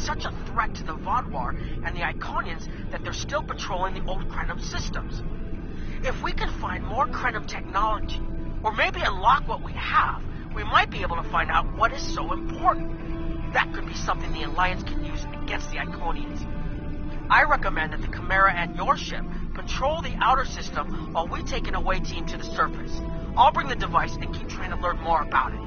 such a threat to the Vodwar and the Iconians that they're still patrolling the old Krenum systems. If we can find more Krenum technology, or maybe unlock what we have, we might be able to find out what is so important. That could be something the Alliance can use against the Iconians. I recommend that the Chimera and your ship patrol the outer system while we take an away team to the surface. I'll bring the device and keep trying to learn more about it.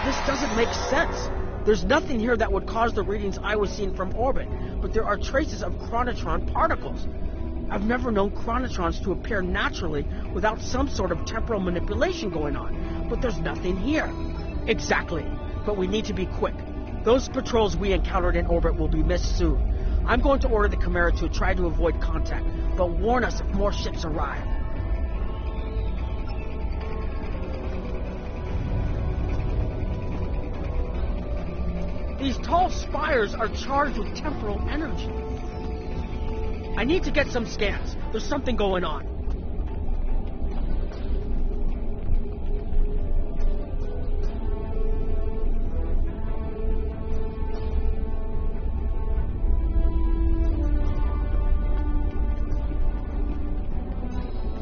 This doesn't make sense. There's nothing here that would cause the readings I was seeing from orbit, but there are traces of chronotron particles. I've never known chronotrons to appear naturally without some sort of temporal manipulation going on, but there's nothing here. Exactly, but we need to be quick. Those patrols we encountered in orbit will be missed soon. I'm going to order the Chimera to try to avoid contact, but warn us if more ships arrive. These tall spires are charged with temporal energy. I need to get some scans. There's something going on.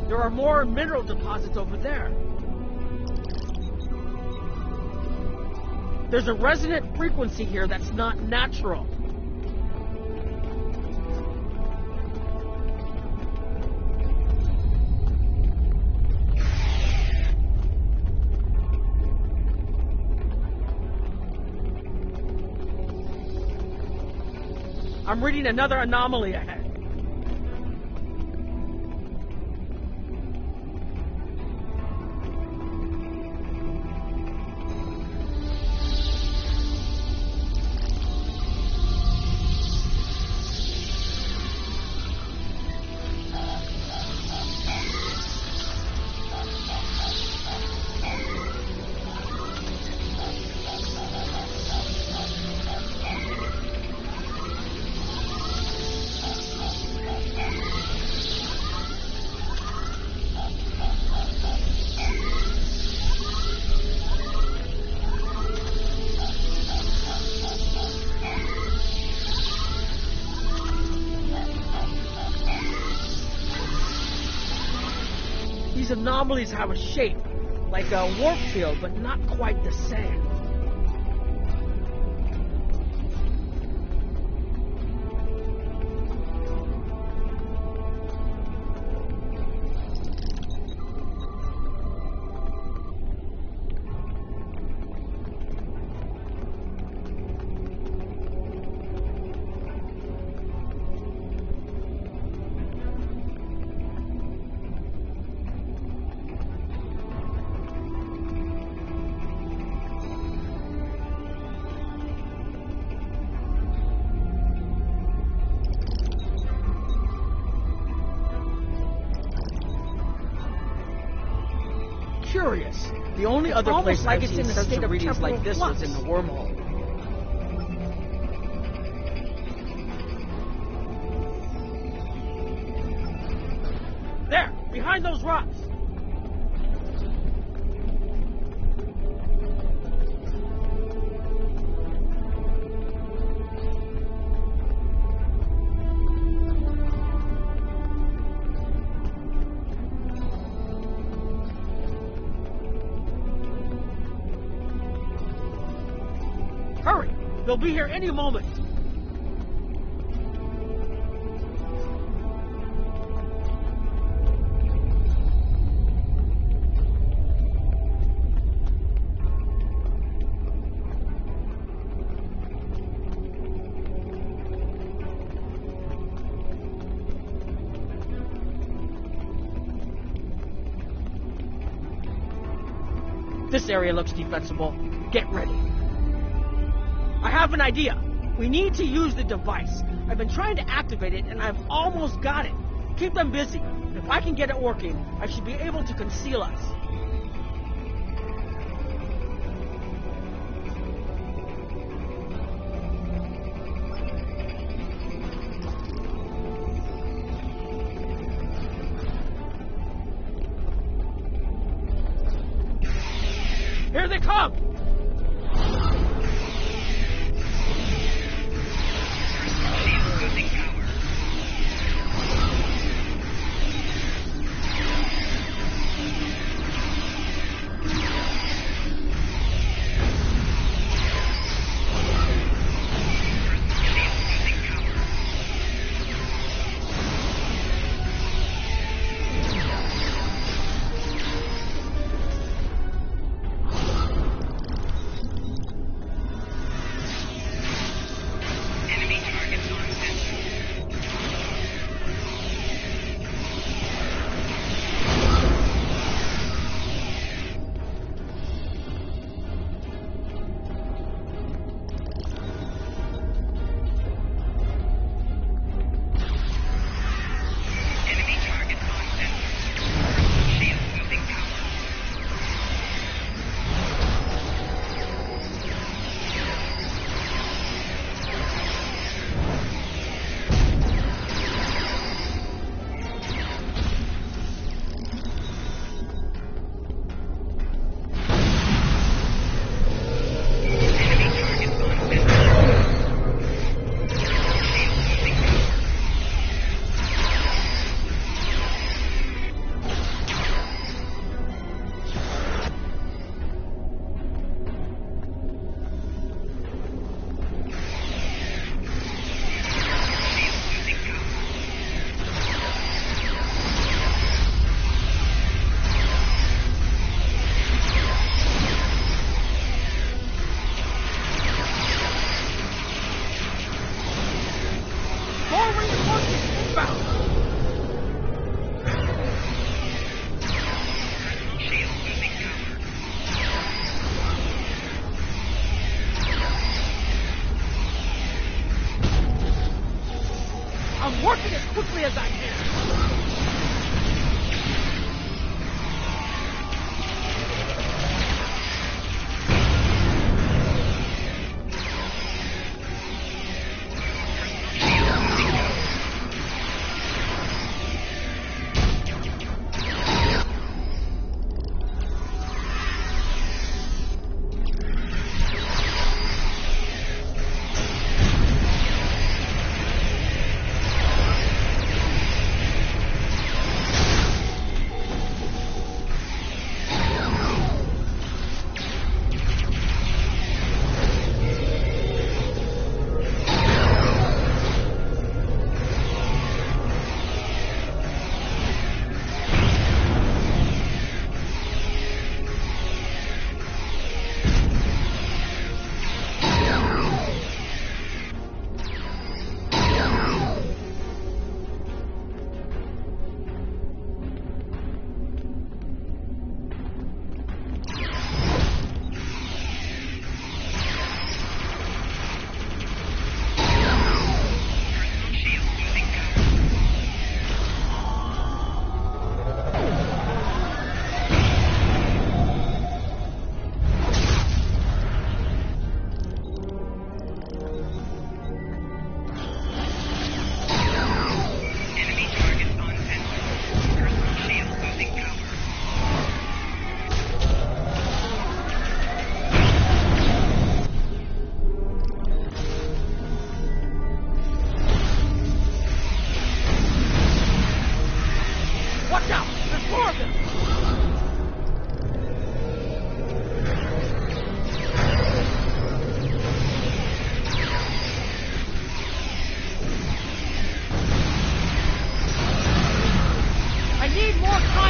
There are more mineral deposits over there. There's a resonant frequency here that's not natural. I'm reading another anomaly ahead. These anomalies have a shape, like a warp field, but not quite the same. curious. The only other place like I've it's seen in a state sensor of readings like temporal this was in flux. the wormhole. There, behind those rocks. Hurry! They'll be here any moment. This area looks defensible. Get ready. I have an idea. We need to use the device. I've been trying to activate it, and I've almost got it. Keep them busy. If I can get it working, I should be able to conceal us. Here they come!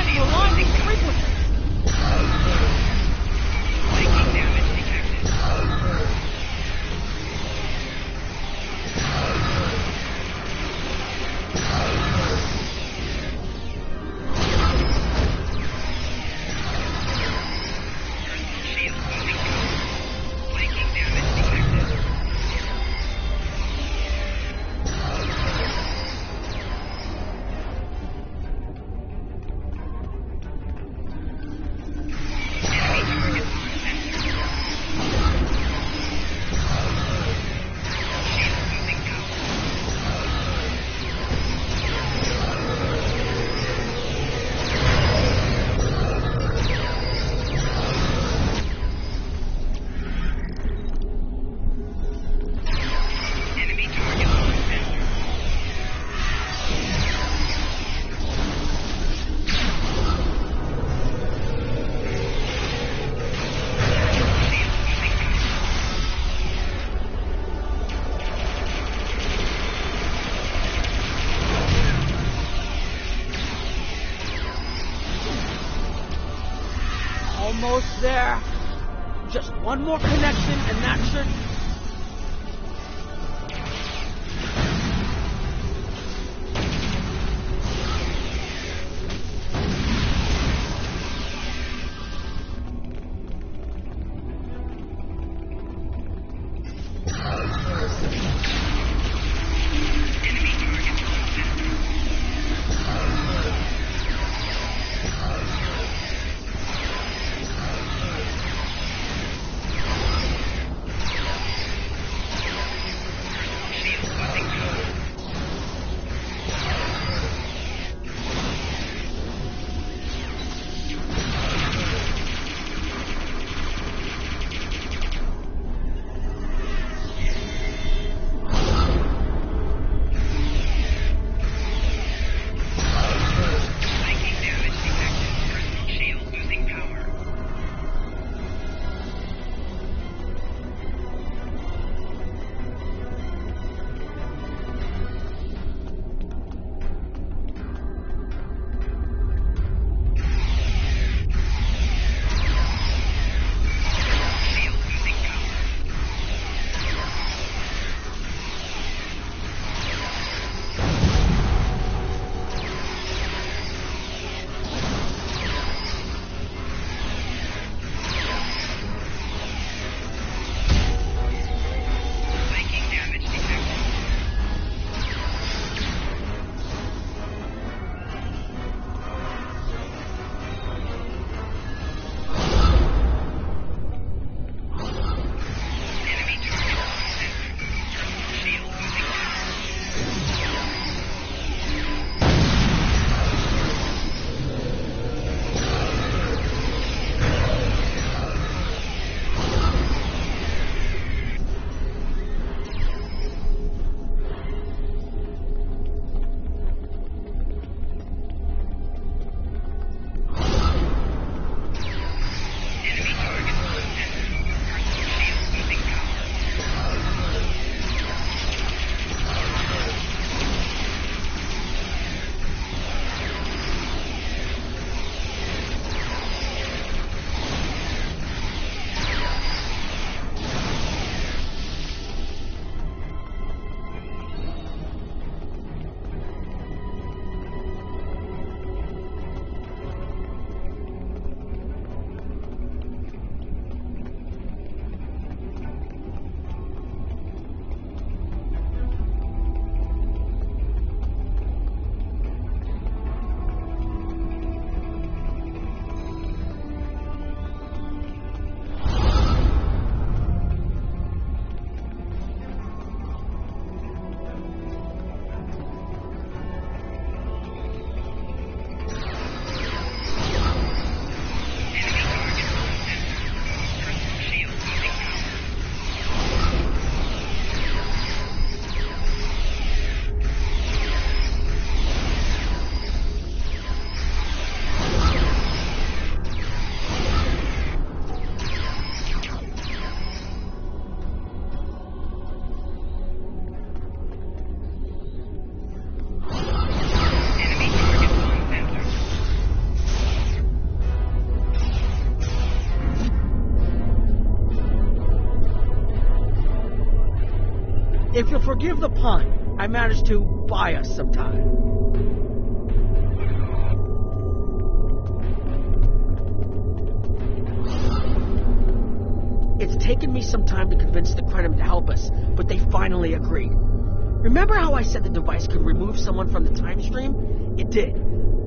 to align with the frequency. Breaking damage detected. Shield losing power. Breaking damage detected. Almost there. Just one more connection and that should... Forgive the pun. I managed to buy us some time. It's taken me some time to convince the Krenim to help us, but they finally agreed. Remember how I said the device could remove someone from the time stream? It did.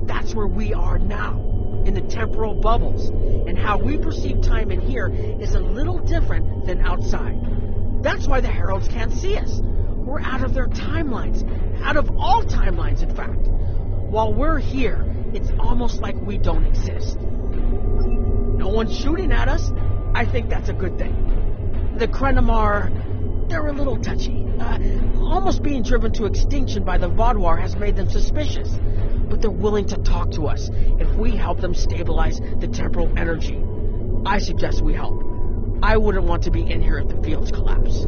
That's where we are now, in the temporal bubbles, and how we perceive time in here is a little different than outside. That's why the Heralds can't see us. We're out of their timelines, out of all timelines, in fact. While we're here, it's almost like we don't exist. No one's shooting at us. I think that's a good thing. The Krenim they're a little touchy. Almost being driven to extinction by the Vaadwaur has made them suspicious. But they're willing to talk to us if we help them stabilize the temporal energy. I suggest we help. I wouldn't want to be in here if the fields collapse.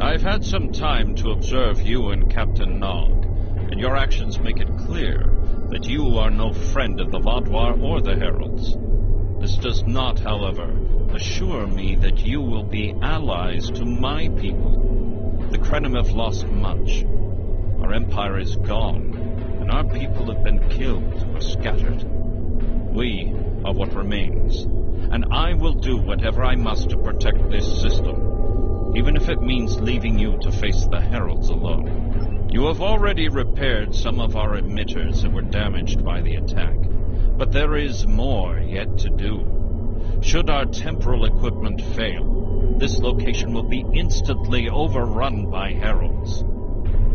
I've had some time to observe you and Captain Nog, and your actions make it clear that you are no friend of the Vaadwaur or the Heralds. This does not, however, assure me that you will be allies to my people. The Krenim have lost much. Our empire is gone, and our people have been killed or scattered. We are what remains, and I will do whatever I must to protect this system, even if it means leaving you to face the Heralds alone. You have already repaired some of our emitters that were damaged by the attack, but there is more yet to do. Should our temporal equipment fail, this location will be instantly overrun by Heralds.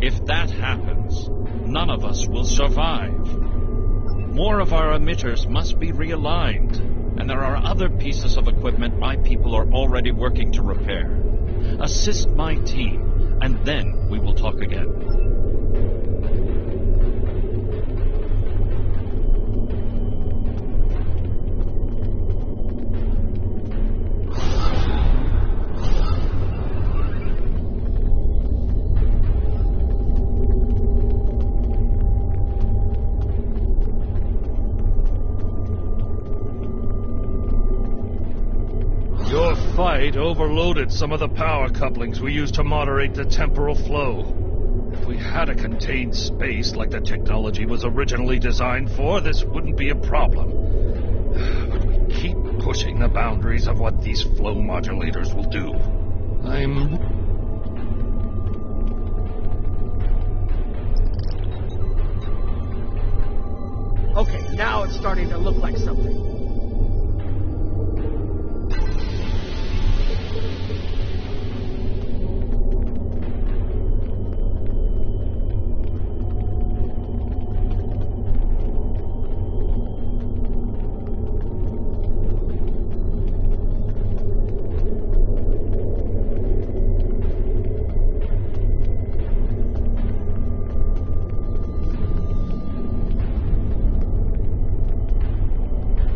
If that happens, none of us will survive. More of our emitters must be realigned, and there are other pieces of equipment my people are already working to repair. Assist my team, and then we will talk again. Your fight overloaded some of the power couplings we use to moderate the temporal flow. If we had a contained space like the technology was originally designed for, this wouldn't be a problem. But we keep pushing the boundaries of what these flow modulators will do. Okay, now it's starting to look like something.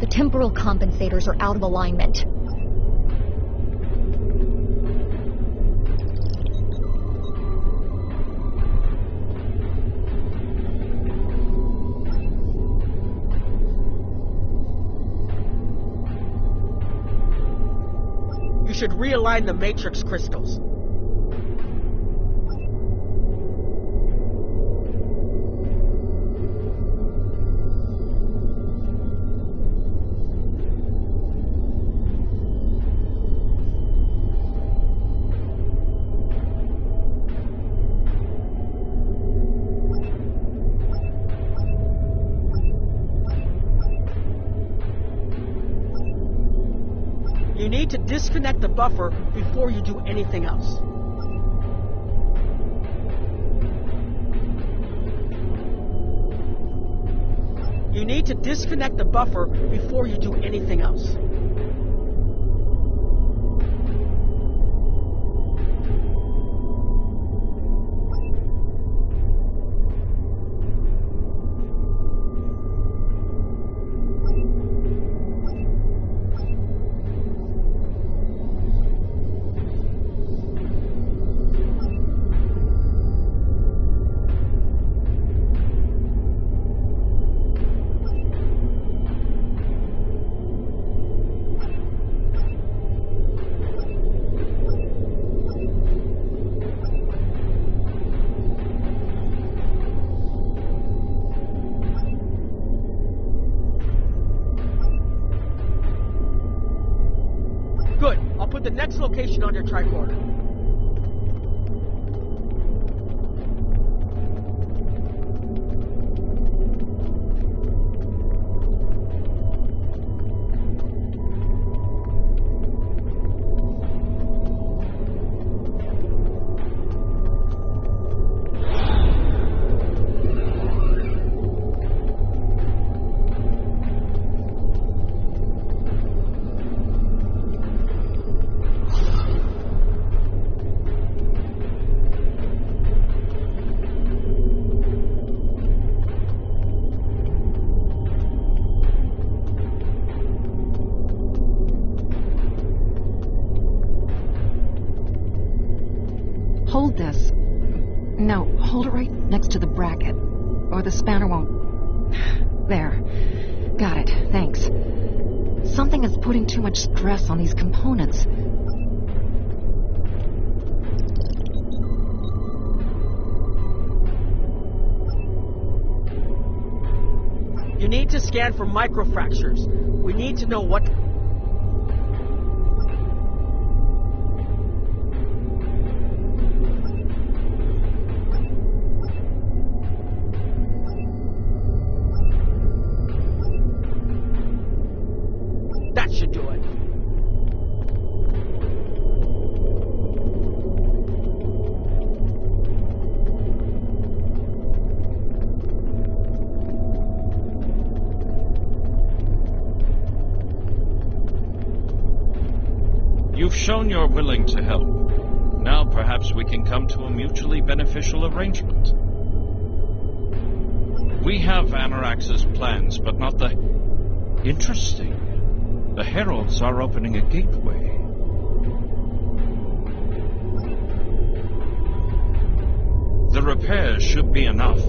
Temporal compensators are out of alignment. You should realign the matrix crystals. You need to disconnect the buffer before you do anything else. You need to disconnect the buffer before you do anything else. location on your tricorder. Hold this. No, hold it right next to the bracket, or the spanner won't... There. Got it, thanks. Something is putting too much stress on these components. You need to scan for microfractures. We need to know what... That should do it. You've shown you're willing to help. Now perhaps we can come to a mutually beneficial arrangement. We have Anorax's plans, but not the... Interesting. The Heralds are opening a gateway. The repairs should be enough.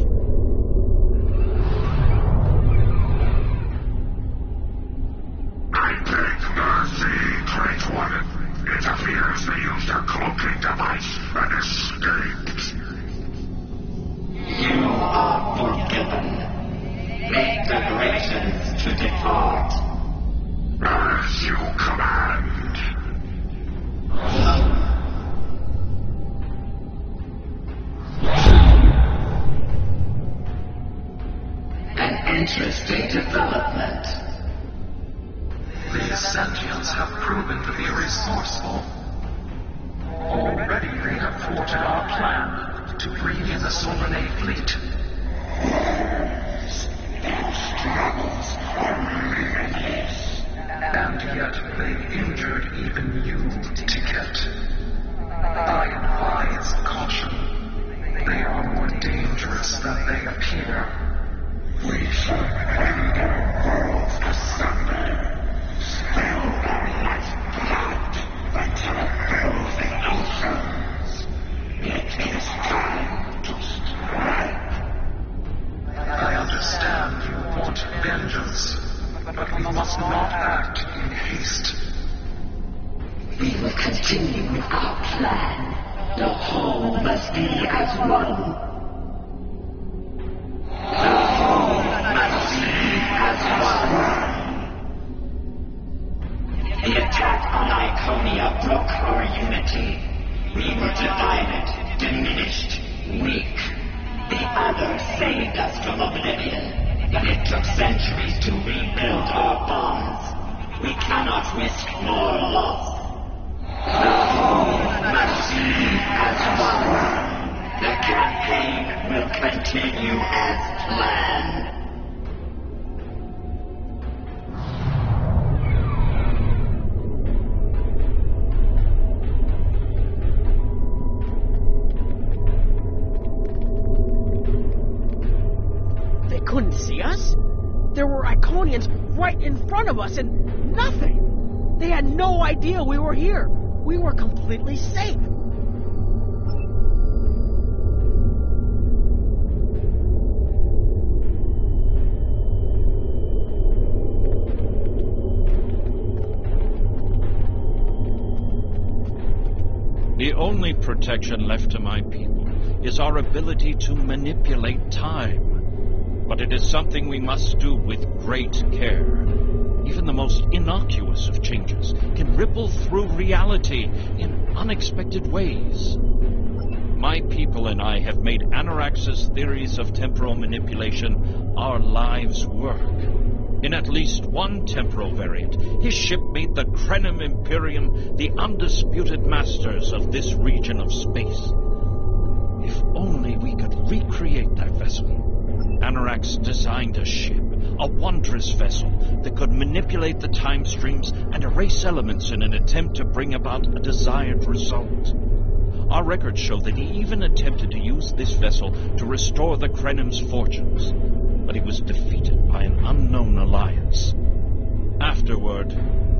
I beg mercy, Great One. It appears they used a cloaking device and escaped. You are forgiven. Make preparations to depart. As you command. An interesting development. These sentients have proven to be resourceful. Already they have thwarted our plan to bring in the Solanay fleet. Their struggles are limitless. And yet they injured even you to get. I advise caution. They are more dangerous than they appear. We should rend our worlds asunder. Spill their lifeblood until it fills the oceans. It is time to strike. I understand you want vengeance, but we must not act in haste. We will continue with our plan. The whole must be as one. The whole must be as one. The attack on Iconia broke our unity. We were divided, diminished, weak. The other saved us from oblivion, but it took centuries to rebuild our bonds. We cannot risk more loss. The whole must be as one. The campaign will continue as planned. They couldn't see us? There were Iconians right in front of us and nothing. They had no idea we were here. We were completely safe. The only protection left to my people is our ability to manipulate time. But it is something we must do with great care. Even the most innocuous of changes can ripple through reality in unexpected ways. My people and I have made Anorax's theories of temporal manipulation our lives' work. In at least one temporal variant, his ship made the Krenim Imperium the undisputed masters of this region of space. If only we could recreate that vessel. Anorax designed a ship, a wondrous vessel that could manipulate the time streams and erase elements in an attempt to bring about a desired result. Our records show that he even attempted to use this vessel to restore the Krenim's fortunes, but he was defeated by an unknown alliance. Afterward,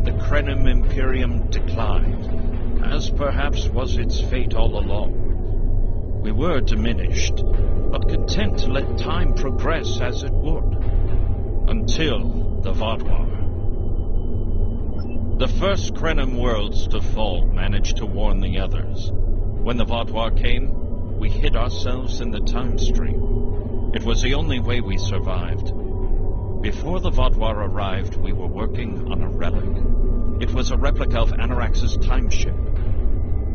the Krenim Imperium declined, as perhaps was its fate all along. We were diminished, but content to let time progress as it would, until the Vatwar. The first Krenim worlds to fall managed to warn the others. When the Vatwar came, we hid ourselves in the time stream. It was the only way we survived. Before the Vatwar arrived, we were working on a relic. It was a replica of Anorax's time ship.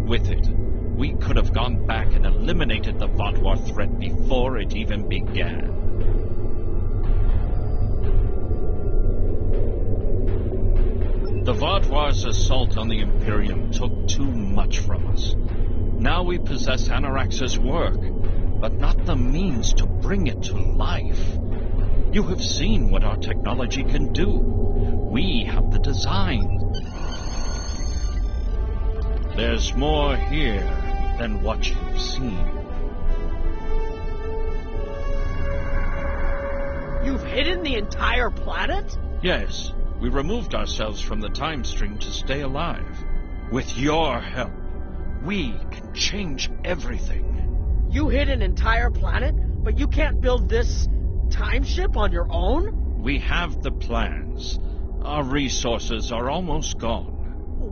With it, we could have gone back and eliminated the Vatwar threat before it even began. The Vatwar's assault on the Imperium took too much from us. Now we possess Anorax's work, but not the means to bring it to life. You have seen what our technology can do. We have the design. There's more here than what you've seen. You've hidden the entire planet? Yes, we removed ourselves from the time stream to stay alive. With your help, we can change everything. You hid an entire planet, but you can't build this time ship on your own? We have the plans. Our resources are almost gone.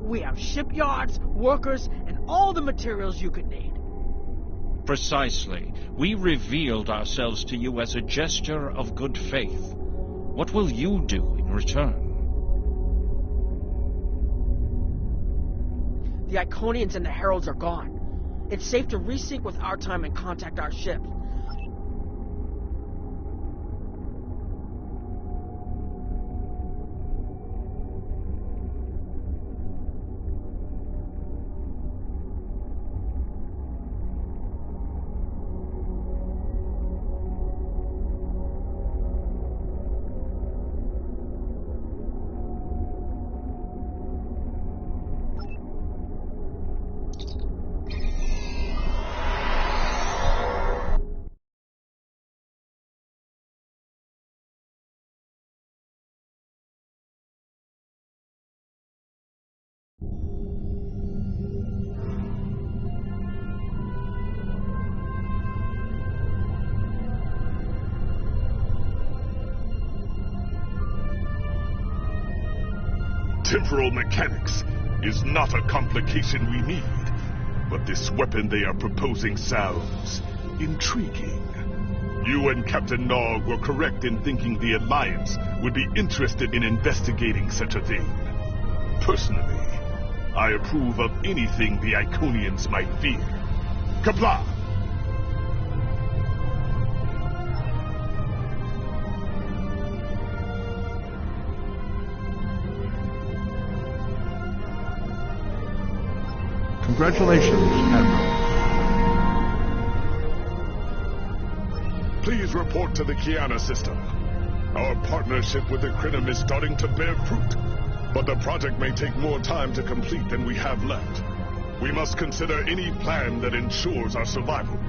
We have shipyards, workers, and all the materials you could need. Precisely. We revealed ourselves to you as a gesture of good faith. What will you do in return? The Iconians and the Heralds are gone. It's safe to resync with our time and contact our ship. Temporal mechanics is not a complication we need, but this weapon they are proposing sounds intriguing. You and Captain Nog were correct in thinking the Alliance would be interested in investigating such a thing. Personally, I approve of anything the Iconians might fear. Kapla! Congratulations, Admiral. Please report to the Kiana system. Our partnership with the Krenim is starting to bear fruit, but the project may take more time to complete than we have left. We must consider any plan that ensures our survival.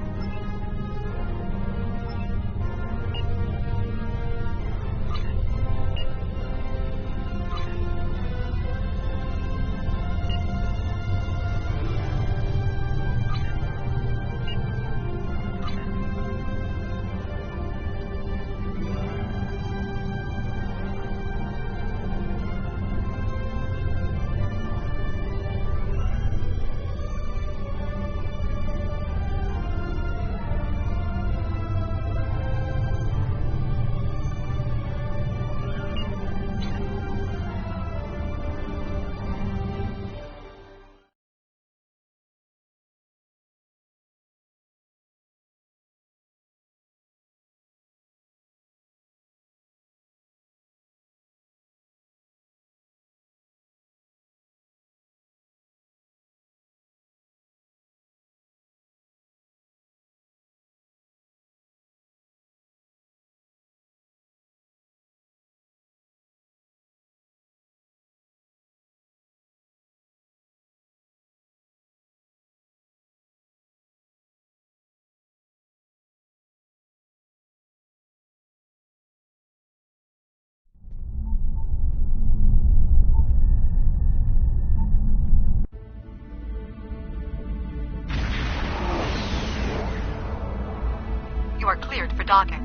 You are cleared for docking.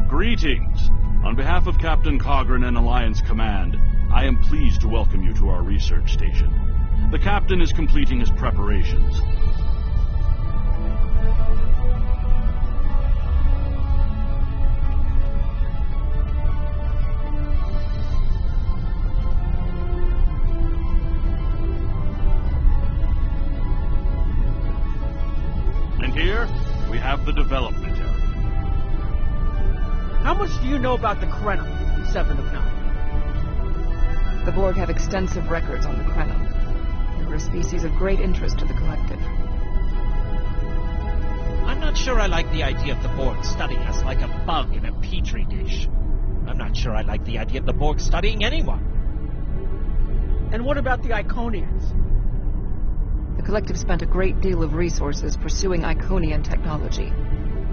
Greetings. On behalf of Captain Cogran and Alliance Command, I am pleased to welcome you to our research station. The captain is completing his preparations. And here, we have the development area. How much do you know about the Krenim, 7 of 9? The Borg have extensive records on the Krenim. They were a species of great interest to the Collective. I'm not sure I like the idea of the Borg studying us like a bug in a petri dish. I'm not sure I like the idea of the Borg studying anyone. And what about the Iconians? The Collective spent a great deal of resources pursuing Iconian technology.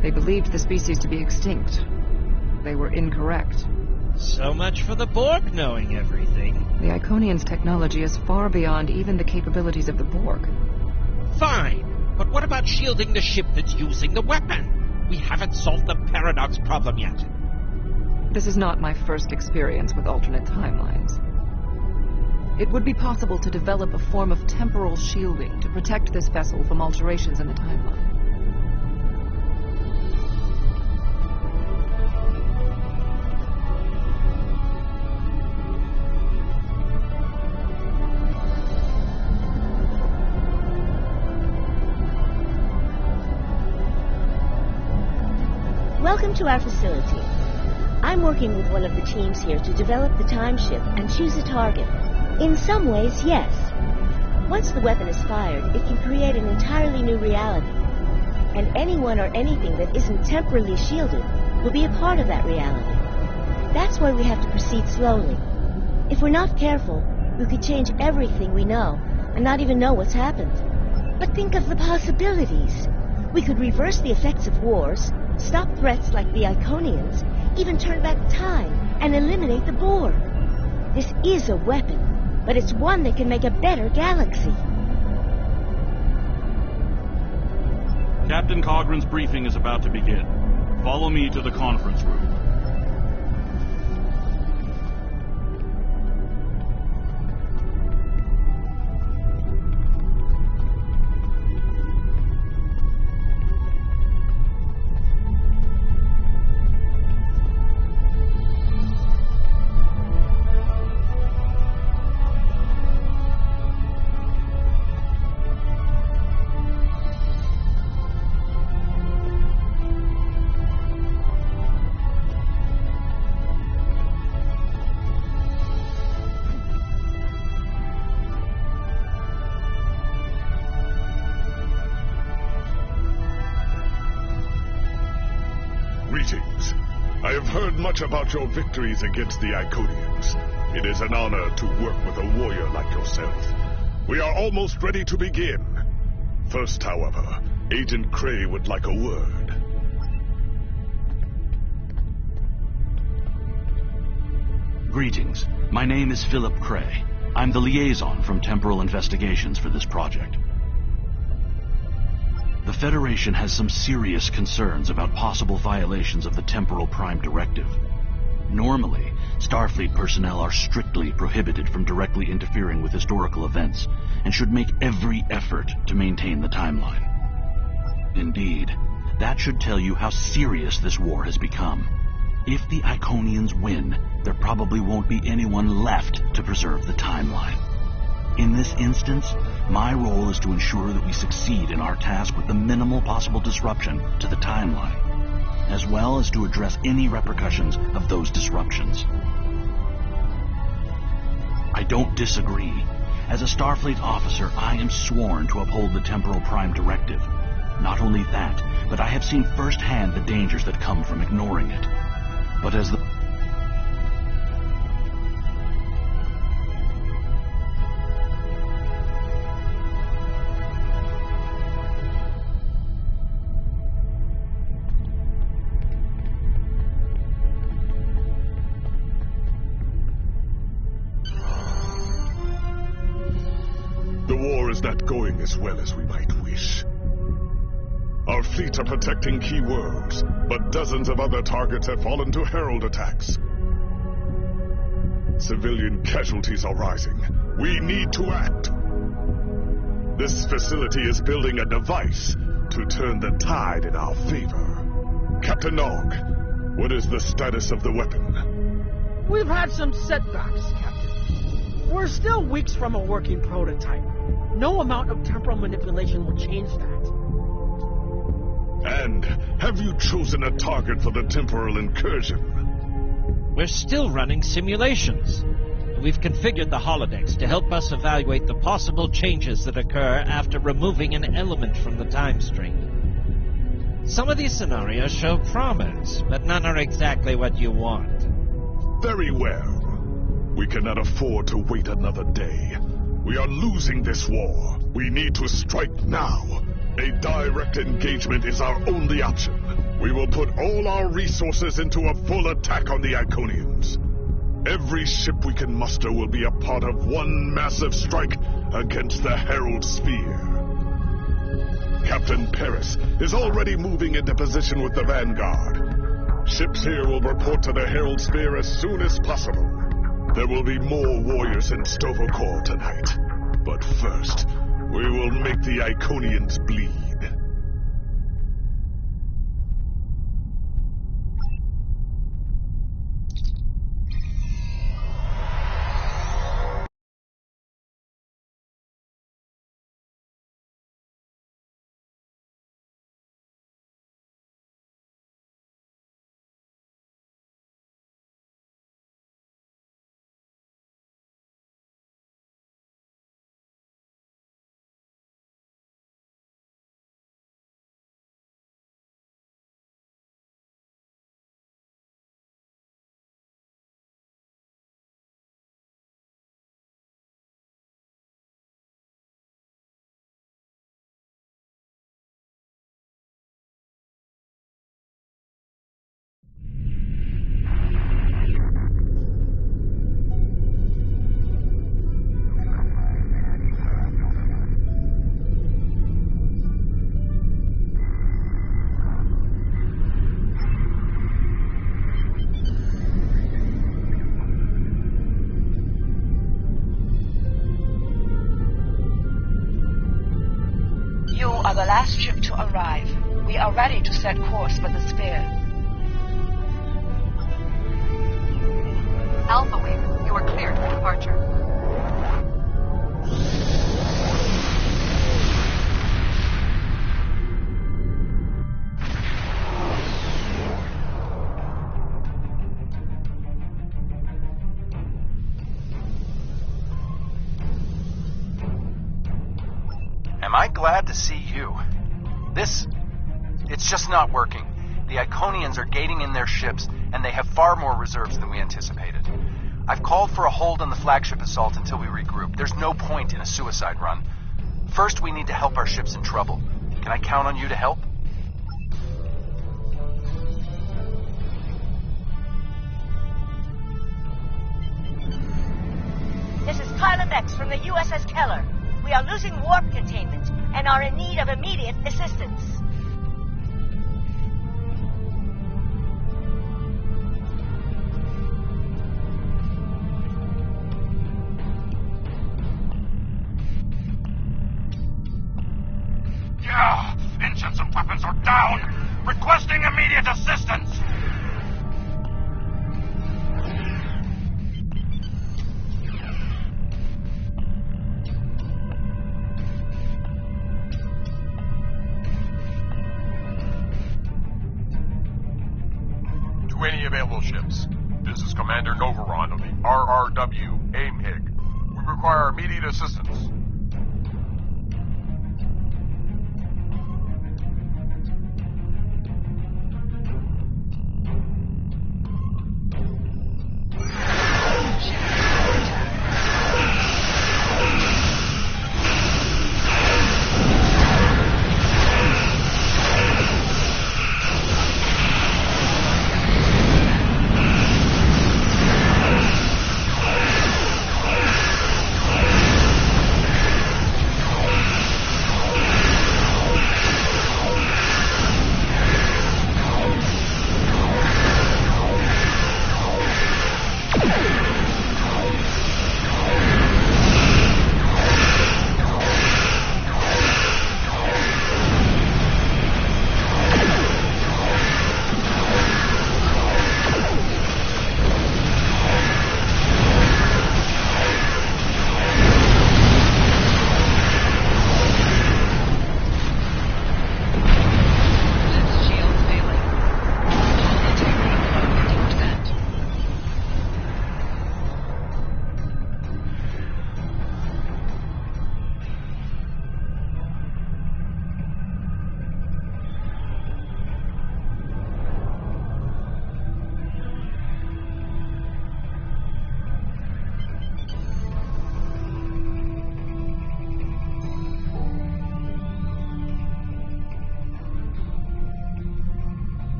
They believed the species to be extinct. They were incorrect. So much for the Borg knowing everything. The Iconians' technology is far beyond even the capabilities of the Borg. Fine, but what about shielding the ship that's using the weapon? We haven't solved the paradox problem yet. This is not my first experience with alternate timelines. It would be possible to develop a form of temporal shielding to protect this vessel from alterations in the timeline. Welcome to our facility. I'm working with one of the teams here to develop the time ship and choose a target. In some ways, yes. Once the weapon is fired, it can create an entirely new reality. And anyone or anything that isn't temporally shielded will be a part of that reality. That's why we have to proceed slowly. If we're not careful, we could change everything we know and not even know what's happened. But think of the possibilities. We could reverse the effects of wars, stop threats like the Iconians, even turn back time and eliminate the Borg. This is a weapon, but it's one that can make a better galaxy. Captain Cogran's briefing is about to begin. Follow me to the conference room. Greetings. I have heard much about your victories against the Iconians. It is an honor to work with a warrior like yourself. We are almost ready to begin. First, however, Agent Cray would like a word. Greetings. My name is Philip Cray. I'm the liaison from Temporal Investigations for this project. The Federation has some serious concerns about possible violations of the Temporal Prime Directive. Normally, Starfleet personnel are strictly prohibited from directly interfering with historical events, and should make every effort to maintain the timeline. Indeed, that should tell you how serious this war has become. If the Iconians win, there probably won't be anyone left to preserve the timeline. In this instance, my role is to ensure that we succeed in our task with the minimal possible disruption to the timeline, as well as to address any repercussions of those disruptions. I don't disagree. As a Starfleet officer, I am sworn to uphold the Temporal Prime Directive. Not only that, but I have seen firsthand the dangers that come from ignoring it. But as the The war is not going as well as we might wish. Our fleets are protecting key worlds, but dozens of other targets have fallen to Herald attacks. Civilian casualties are rising. We need to act. This facility is building a device to turn the tide in our favor. Captain Nog, what is the status of the weapon? We've had some setbacks, Captain. We're still weeks from a working prototype. No amount of temporal manipulation will change that. And have you chosen a target for the temporal incursion? We're still running simulations. We've configured the holodecks to help us evaluate the possible changes that occur after removing an element from the time stream. Some of these scenarios show promise, but none are exactly what you want. Very well. We cannot afford to wait another day. We are losing this war. We need to strike now. A direct engagement is our only option. We will put all our resources into a full attack on the Iconians. Every ship we can muster will be a part of one massive strike against the Herald Sphere. Captain Paris is already moving into position with the Vanguard. Ships here will report to the Herald Sphere as soon as possible. There will be more warriors in Stovokor tonight. But first, we will make the Iconians bleed. The last ship to arrive. We are ready to set course for the sphere. Alpha Wave, you are cleared for departure. Am I glad to see you? It's just not working. The Iconians are gating in their ships, and they have far more reserves than we anticipated. I've called for a hold on the flagship assault until we regroup. There's no point in a suicide run. First, we need to help our ships in trouble. Can I count on you to help? This is Pilot X from the USS Keller. We are losing warp containment and are in need of immediate assistance. Yeah! Engines and weapons are down! Requesting immediate assistance! To any available ships, this is Commander Novaron of the RRW AIMHIG. We require immediate assistance.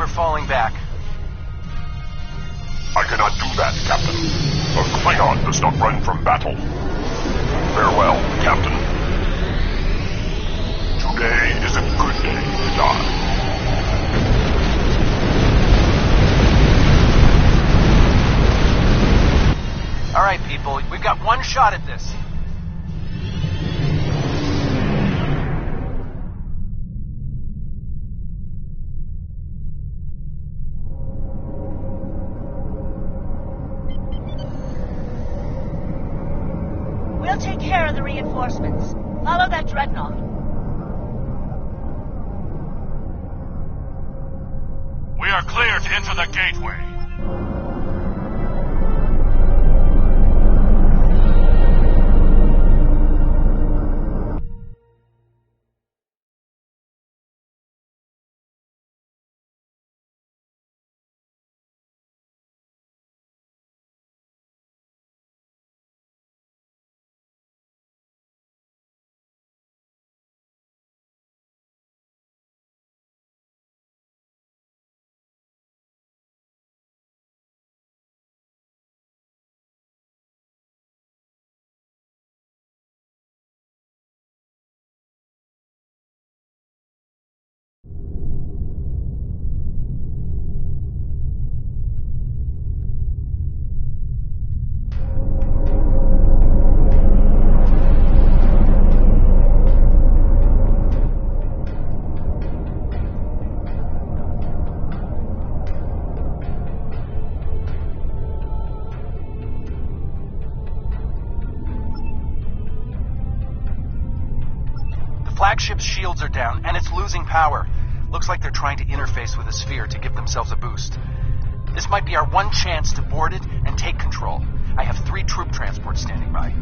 we're falling back. I cannot do that, Captain. A Klingon does not run from battle. Farewell, Captain. Today is a good day to die. All right, people, we've got one shot at this. We'll take care of the reinforcements. Follow that dreadnought. We are clear to enter the gateway. Flagship's shields are down, and it's losing power. Looks like they're trying to interface with the sphere to give themselves a boost. This might be our one chance to board it and take control. I have 3 troop transports standing by.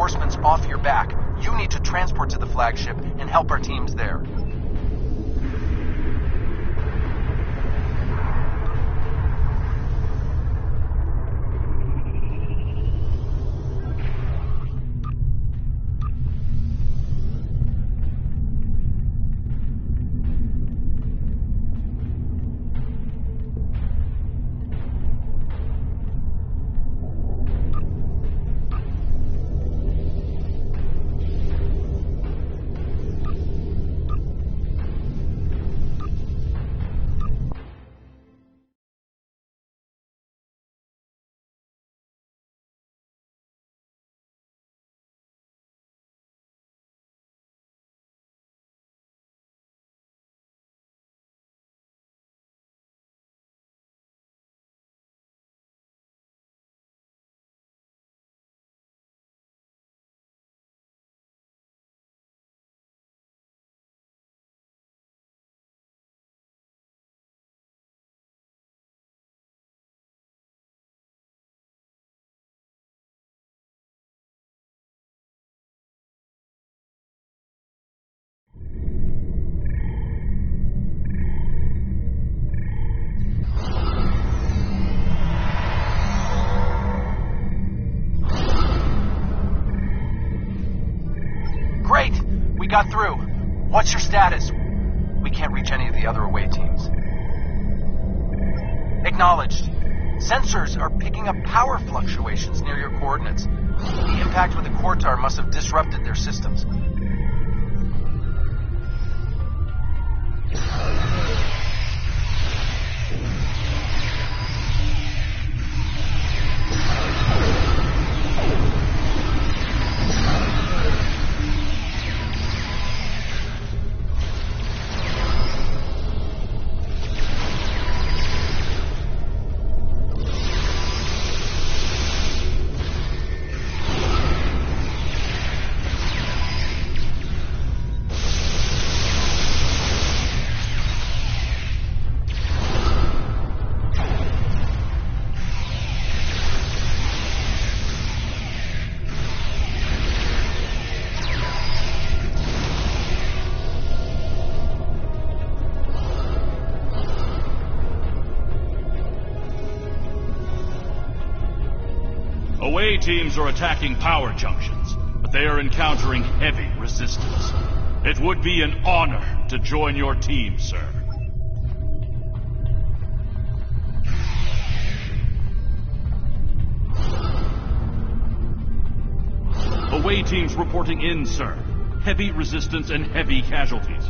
reinforcements off your back. You need to transport to the flagship and help our teams there. Great! We got through. What's your status? We can't reach any of the other away teams. Acknowledged. Sensors are picking up power fluctuations near your coordinates. The impact with the Quartar must have disrupted their systems. Away teams are attacking power junctions, but they are encountering heavy resistance. It would be an honor to join your team, sir. Away teams reporting in, sir. Heavy resistance and heavy casualties.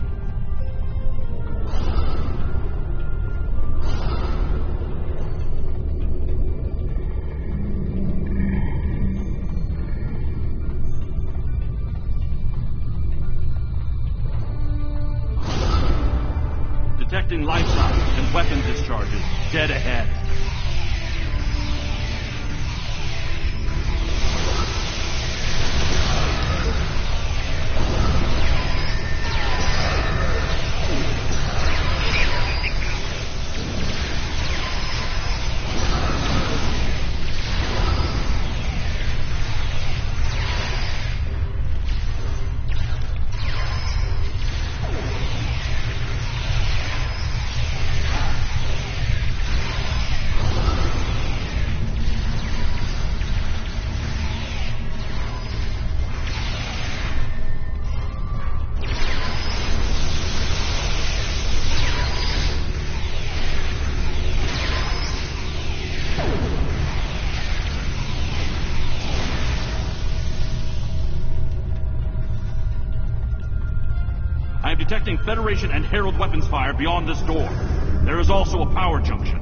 Detecting life signs and weapon discharges dead ahead. I am detecting Federation and Herald weapons fire beyond this door. There is also a power junction.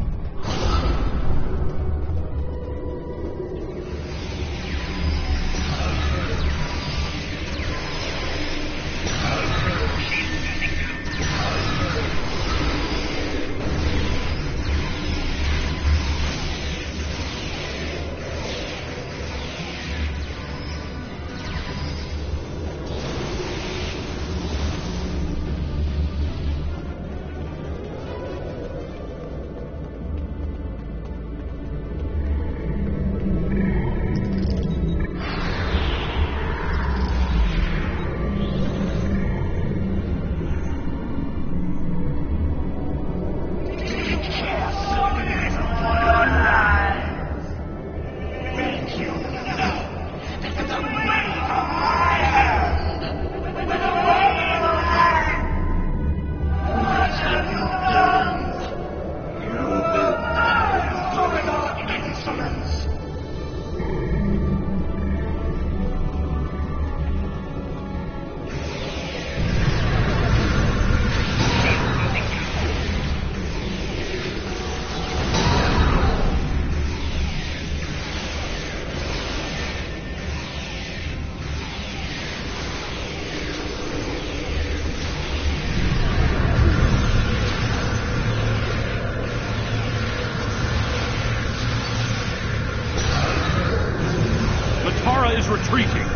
retreating.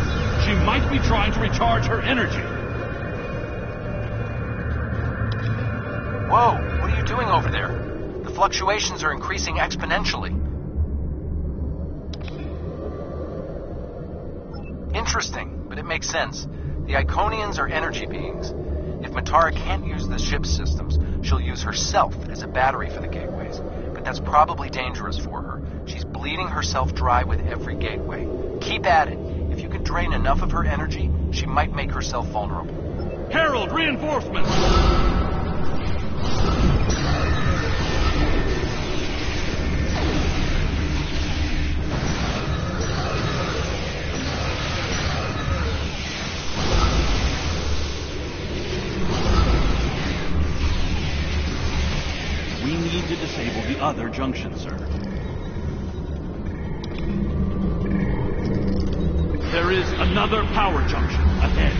She might be trying to recharge her energy. Whoa, what are you doing over there? The fluctuations are increasing exponentially. Interesting, but it makes sense. The Iconians are energy beings. If Matara can't use the ship's systems, she'll use herself as a battery for the gateways. But that's probably dangerous for her. She's bleeding herself dry with every gateway. Keep at it. If you can drain enough of her energy, she might make herself vulnerable. Herald, reinforcements! We need to disable the other junction, sir. There is another power junction ahead.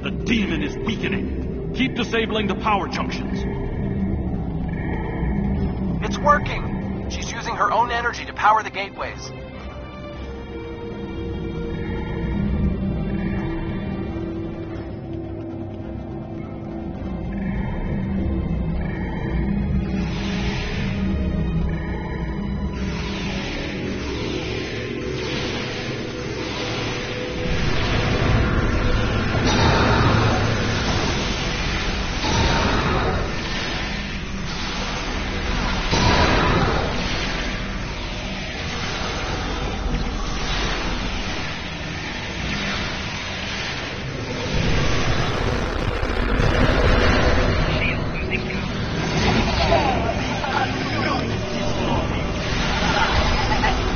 The demon is weakening. Keep disabling the power junctions. It's working! She's using her own energy to power the gateways.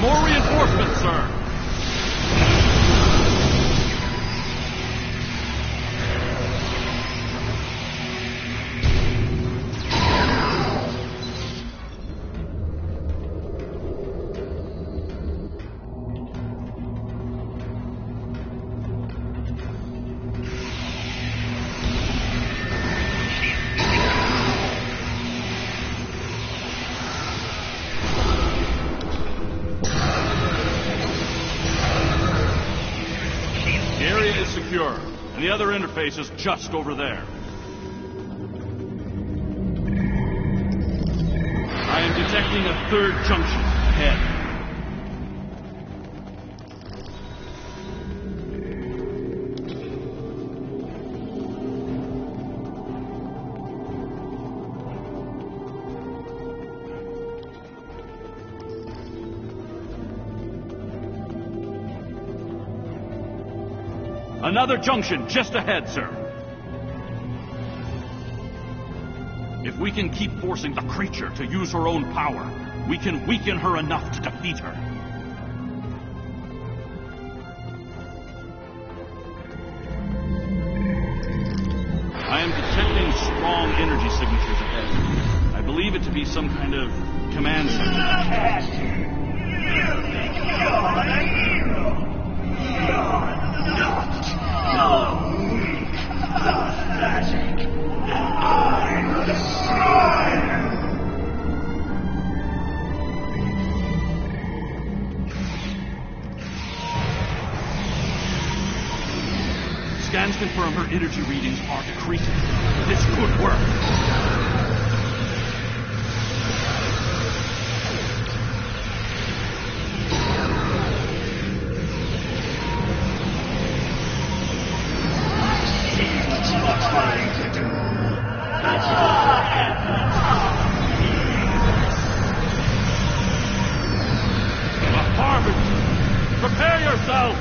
More reinforcements, sir! The area is secure, and the other interface is just over there. I am detecting a third junction ahead. Another junction just ahead, sir. If we can keep forcing the creature to use her own power, we can weaken her enough to defeat her. I am detecting strong energy signatures ahead. I believe it to be some kind of command center. You think you're the hero? You're not. No weak, pathetic. I'm the destroyer. Scans confirm her energy readings are decreasing. This could work. Prepare yourself!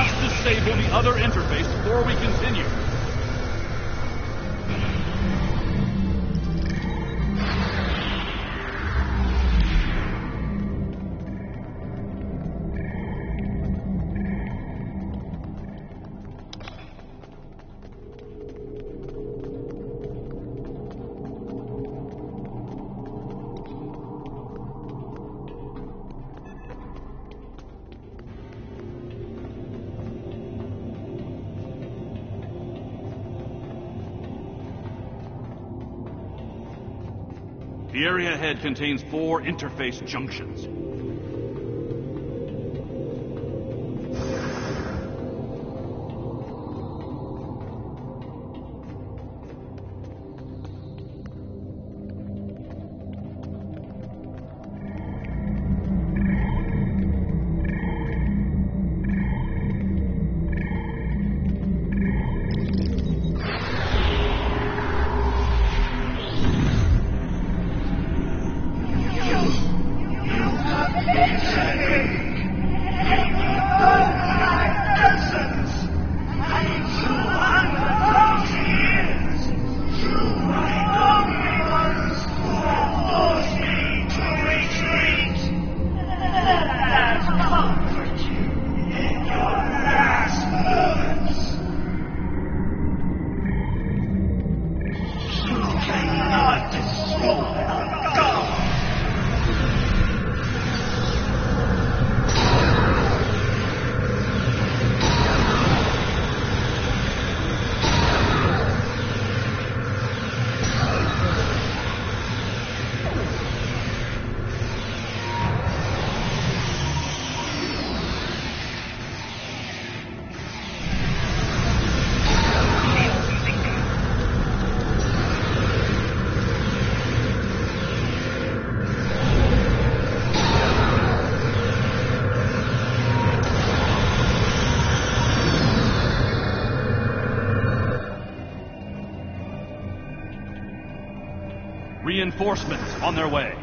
must disable the other interface before we continue. The area ahead contains 4 interface junctions. Reinforcements on their way.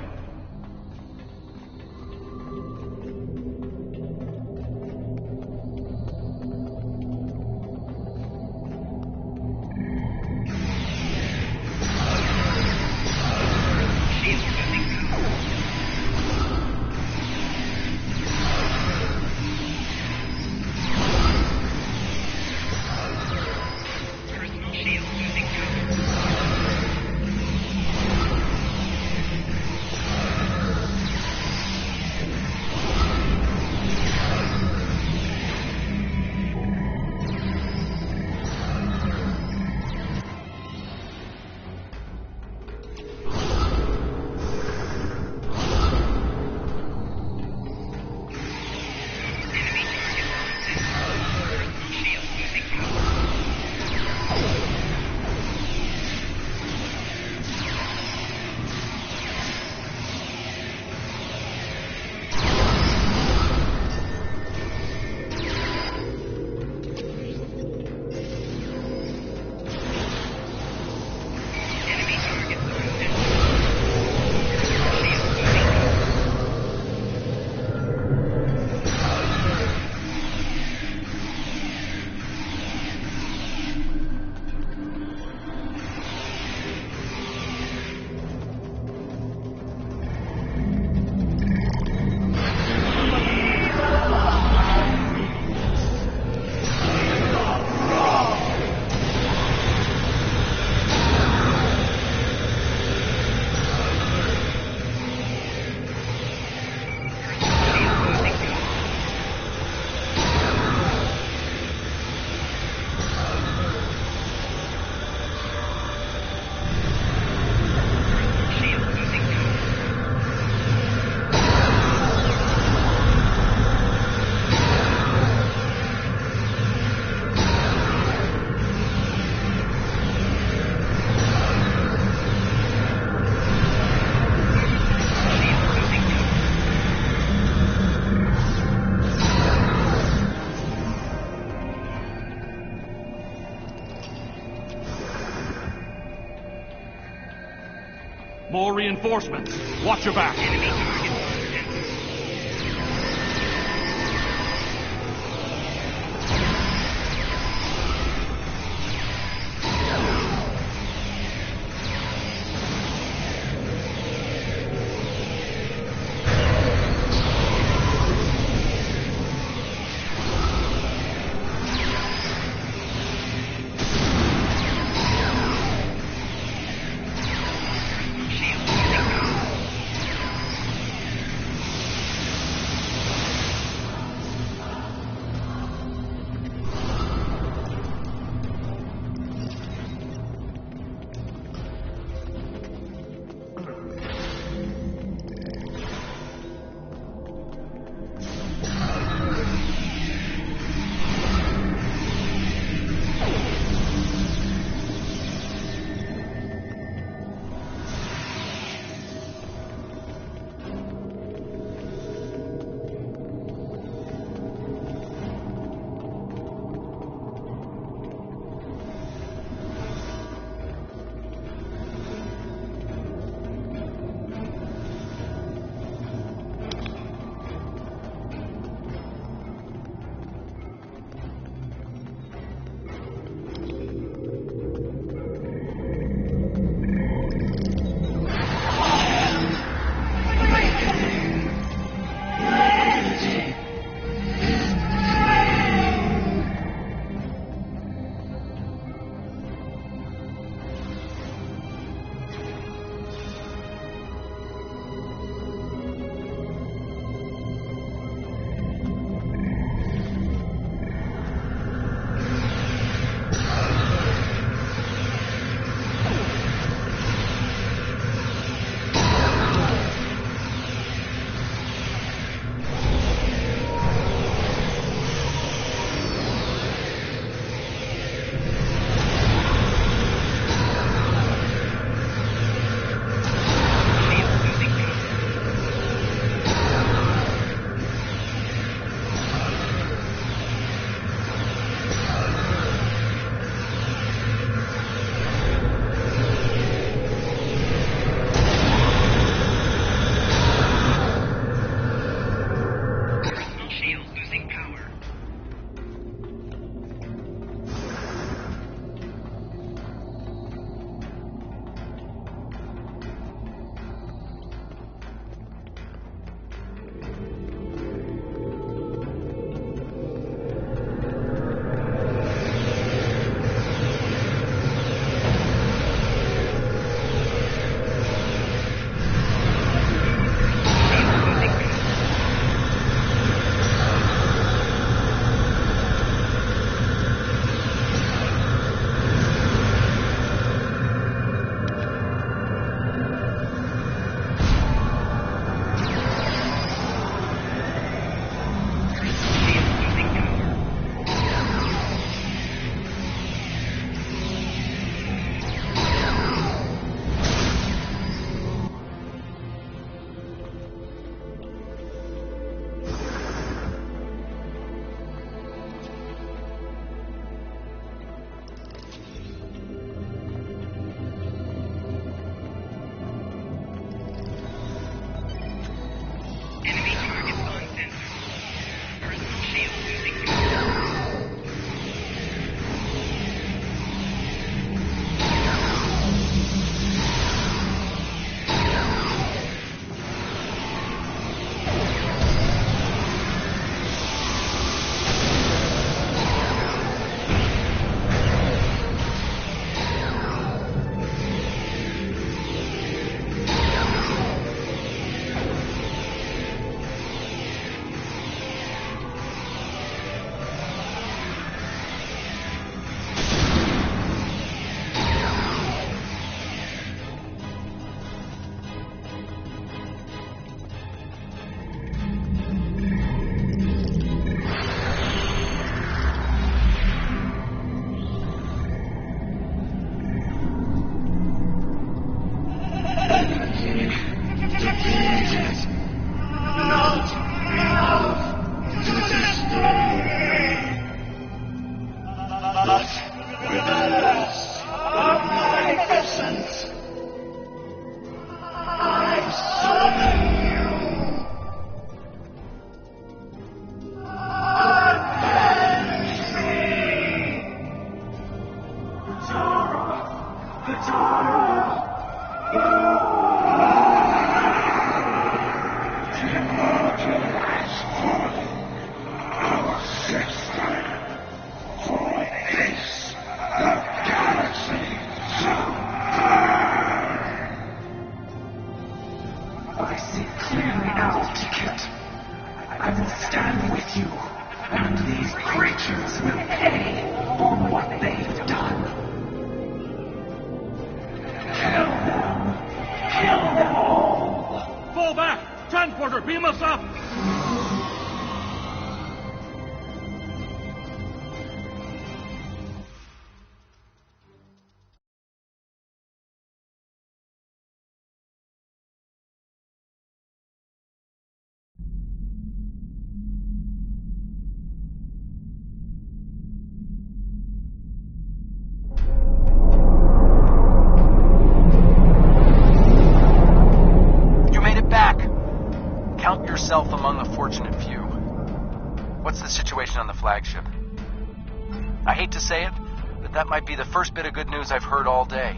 More reinforcements. Watch your back. And these creatures will pay for what they've done. Kill them. Kill them all. Fall back! Transporter, beam us up! Among a fortunate few. What's the situation on the flagship? I hate to say it, but that might be the first bit of good news I've heard all day.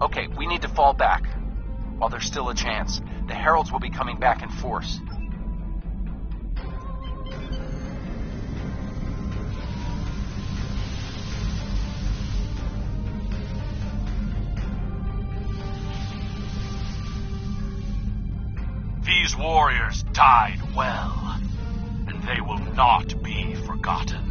Okay, we need to fall back. While there's still a chance, the Heralds will be coming back in force. These warriors died well, and they will not be forgotten.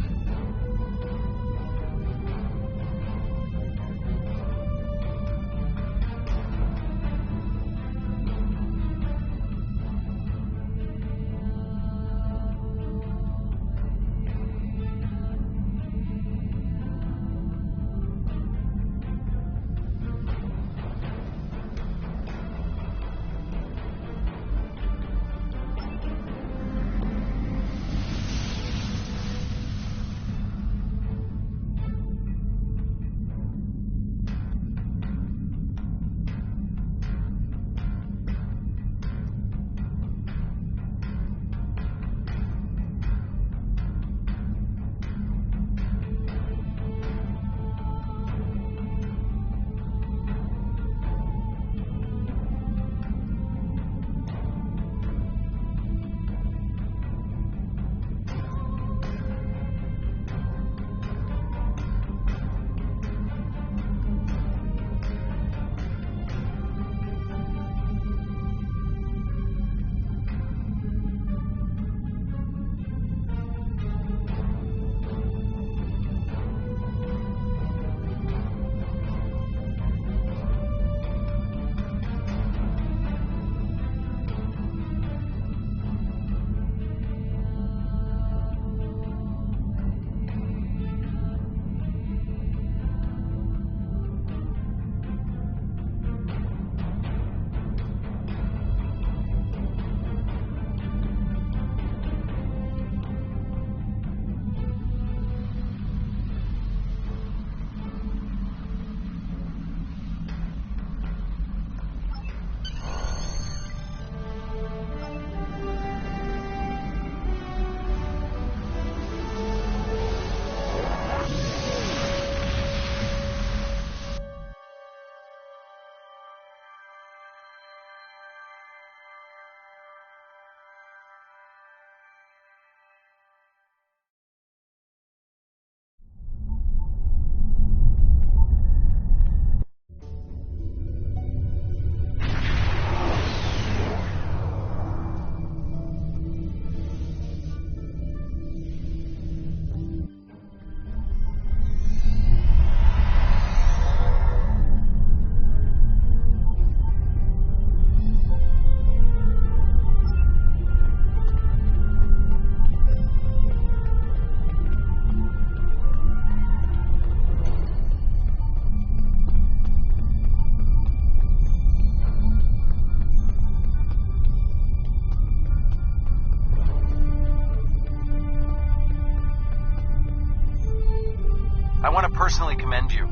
I want to personally commend you.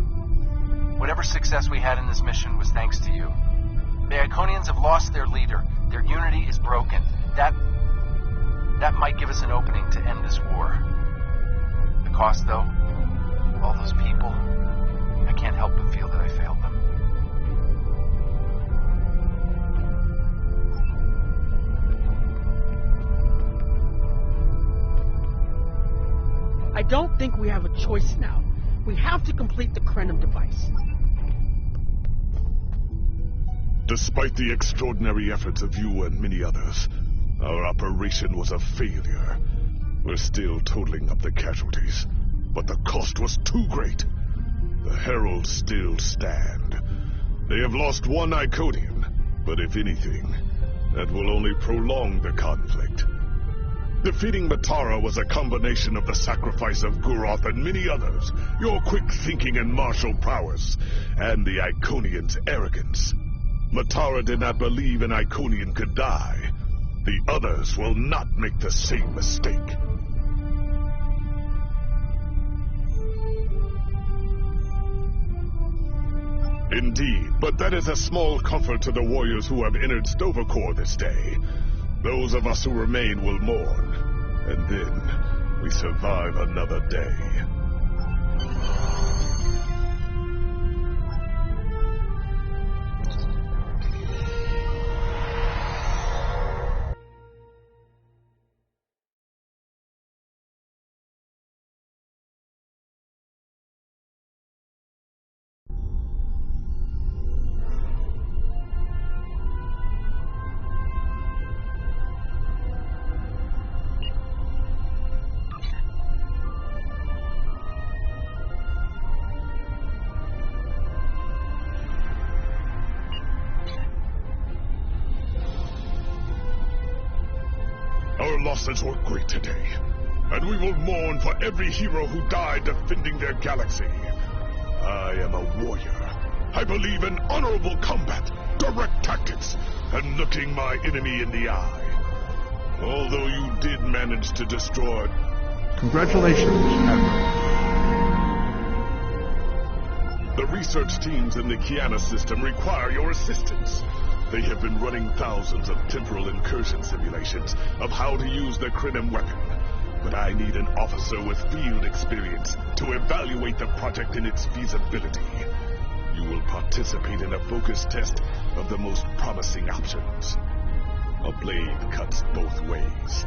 Whatever success we had in this mission was thanks to you. The Iconians have lost their leader. Their unity is broken. That might give us an opening to end this war. The cost, though, all those people, I can't help but feel that I failed them. I don't think we have a choice now. We have to complete the Krenim device. Despite the extraordinary efforts of you and many others, our operation was a failure. We're still totaling up the casualties, but the cost was too great. The Heralds still stand. They have lost one Iconian, but if anything, that will only prolong the conflict. Defeating Matara was a combination of the sacrifice of Guroth and many others, your quick thinking and martial prowess, and the Iconian's arrogance. Matara did not believe an Iconian could die. The others will not make the same mistake. Indeed, but that is a small comfort to the warriors who have entered Stovercore this day. Those of us who remain will mourn, and then we survive another day. Our losses were great today, and we will mourn for every hero who died defending their galaxy. I am a warrior. I believe in honorable combat, direct tactics, and looking my enemy in the eye. Although you did manage to destroy... Congratulations, Admiral. The research teams in the Kiana system require your assistance. They have been running thousands of temporal incursion simulations of how to use the Krenim weapon. But I need an officer with field experience to evaluate the project and its feasibility. You will participate in a focus test of the most promising options. A blade cuts both ways.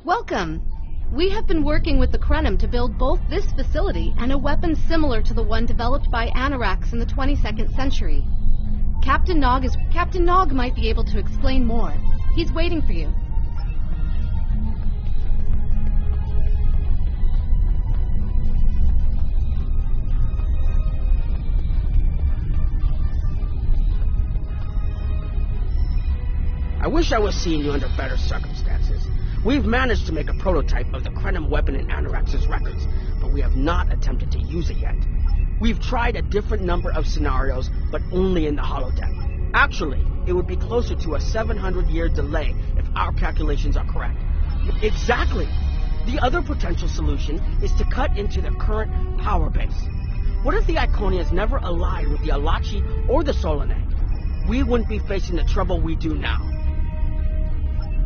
Welcome. We have been working with the Krenim to build both this facility and a weapon similar to the one developed by Anorax in the 22nd century. Captain Nog might be able to explain more. He's waiting for you. I wish I was seeing you under better circumstances. We've managed to make a prototype of the Krenim weapon in Anorax's records, but we have not attempted to use it yet. We've tried a different number of scenarios, but only in the holodeck. Actually, it would be closer to a 700-year delay if our calculations are correct. Exactly! The other potential solution is to cut into the current power base. What if the Iconians never allied with the Alachi or the Solanae? We wouldn't be facing the trouble we do now.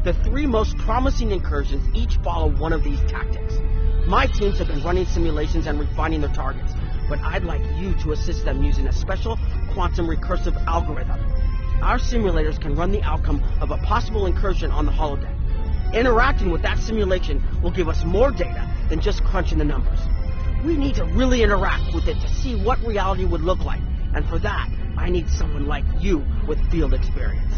The three most promising incursions each follow one of these tactics. My teams have been running simulations and refining their targets, but I'd like you to assist them using a special quantum recursive algorithm. Our simulators can run the outcome of a possible incursion on the holodeck. Interacting with that simulation will give us more data than just crunching the numbers. We need to really interact with it to see what reality would look like, and for that, I need someone like you with field experience.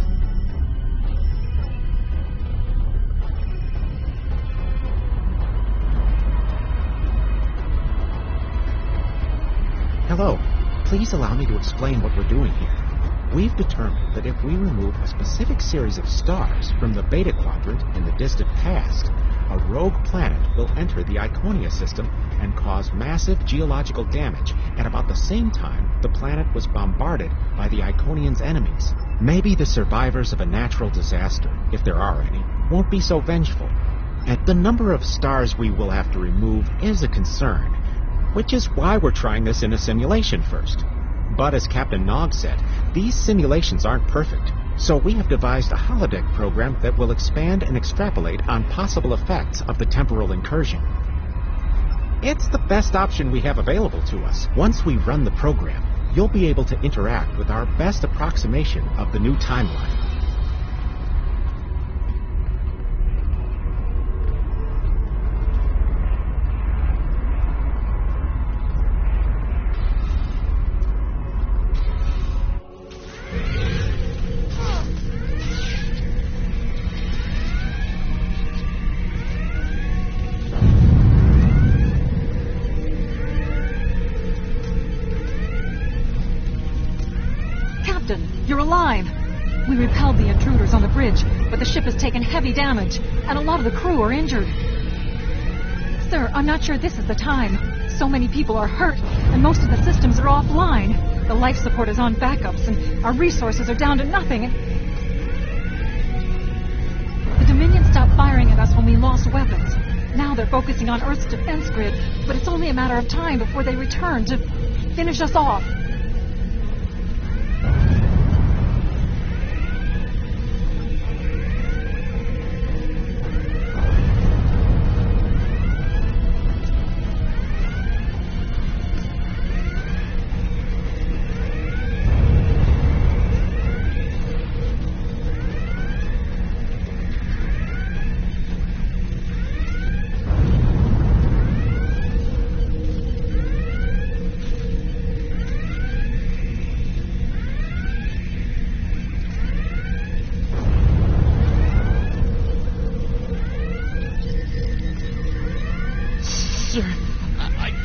Hello. Please allow me to explain what we're doing here. We've determined that if we remove a specific series of stars from the Beta Quadrant in the distant past, a rogue planet will enter the Iconia system and cause massive geological damage at about the same time the planet was bombarded by the Iconians' enemies. Maybe the survivors of a natural disaster, if there are any, won't be so vengeful. And the number of stars we will have to remove is a concern, which is why we're trying this in a simulation first. But as Captain Nog said, these simulations aren't perfect, so we have devised a holodeck program that will expand and extrapolate on possible effects of the temporal incursion. It's the best option we have available to us. Once we run the program, you'll be able to interact with our best approximation of the new timeline. You're alive. We repelled the intruders on the bridge, but the ship has taken heavy damage, and a lot of the crew are injured. Sir, I'm not sure this is the time. So many people are hurt, and most of the systems are offline. The life support is on backups, and our resources are down to nothing. The Dominion stopped firing at us when we lost weapons. Now they're focusing on Earth's defense grid, but it's only a matter of time before they return to finish us off.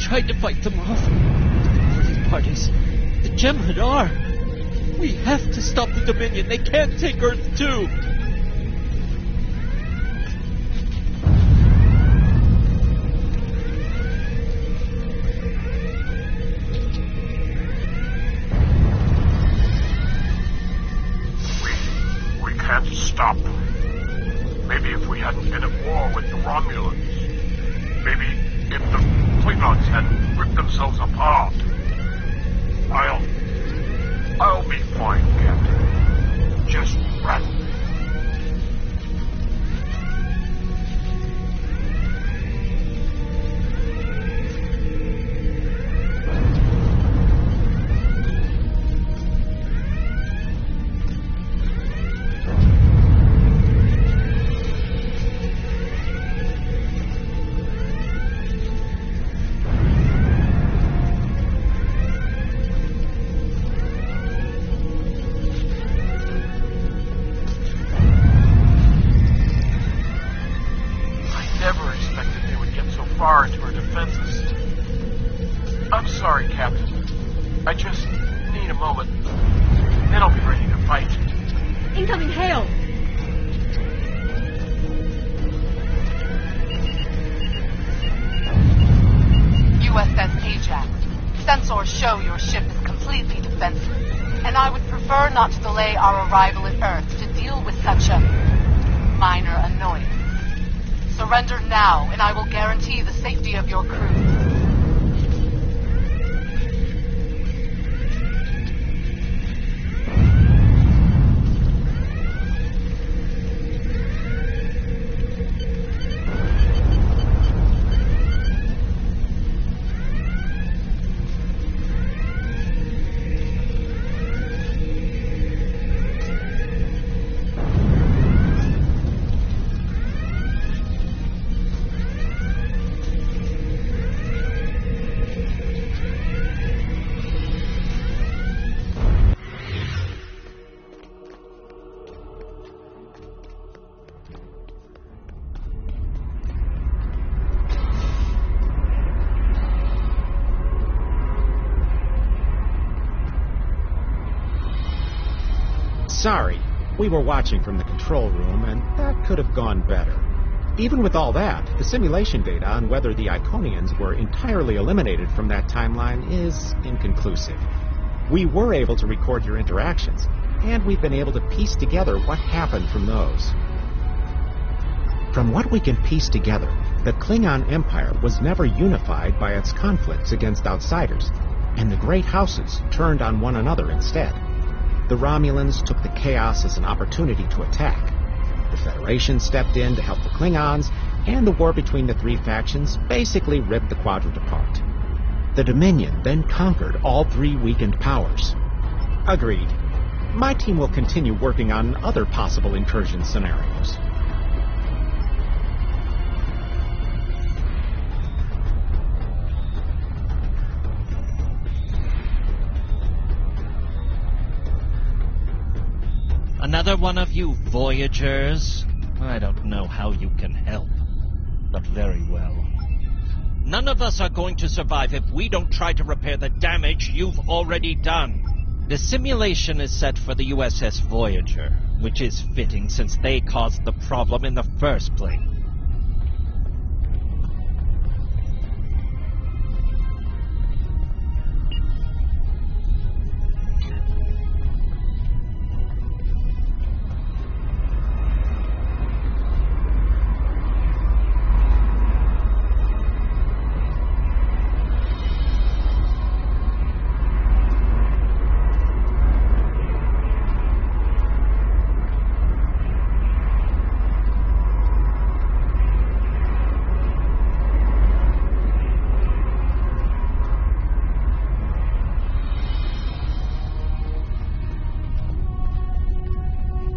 Tried to fight them off. For these parties, the Jem'Had are. We have to stop the Dominion. They can't take Earth too. We can't stop them. Maybe if we hadn't been at war with the Romulans. Maybe if the Klingons hadn't ripped themselves apart. I'll be fine, Captain. Just rattle me. Far into her defenses. I'm sorry, Captain. I just need a moment. Then I'll be ready to fight. Incoming hail! USS Ajax. Sensors show your ship is completely defenseless, and I would prefer not to delay our arrival at Earth to deal with such a minor annoyance. Surrender now, and I will guarantee the safety of your crew. Sorry, we were watching from the control room, and that could have gone better. Even with all that, the simulation data on whether the Iconians were entirely eliminated from that timeline is inconclusive. We were able to record your interactions, and we've been able to piece together what happened from those. From what we can piece together, the Klingon Empire was never unified by its conflicts against outsiders, and the great houses turned on one another instead. The Romulans took the chaos as an opportunity to attack. The Federation stepped in to help the Klingons, and the war between the three factions basically ripped the quadrant apart. The Dominion then conquered all three weakened powers. Agreed. My team will continue working on other possible incursion scenarios. Another one of you Voyagers? I don't know how you can help, but very well. None of us are going to survive if we don't try to repair the damage you've already done. The simulation is set for the USS Voyager, which is fitting since they caused the problem in the first place.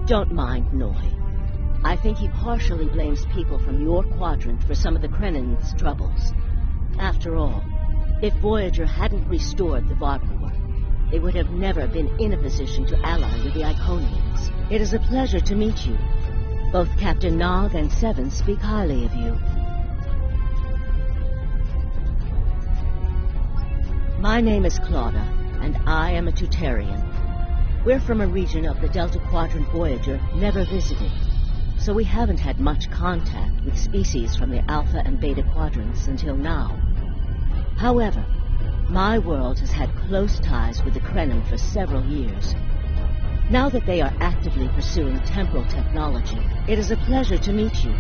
Don't mind Noy. I think he partially blames people from your quadrant for some of the Krennin's troubles. After all, if Voyager hadn't restored the VOD war, they would have never been in a position to ally with the Iconians. It is a pleasure to meet you. Both Captain Nog and Seven speak highly of you. My name is Claudia, and I am a Tutarian. We're from a region of the Delta Quadrant Voyager never visited, so we haven't had much contact with species from the Alpha and Beta Quadrants until now. However, my world has had close ties with the Krenim for several years. Now that they are actively pursuing temporal technology, it is a pleasure to meet you.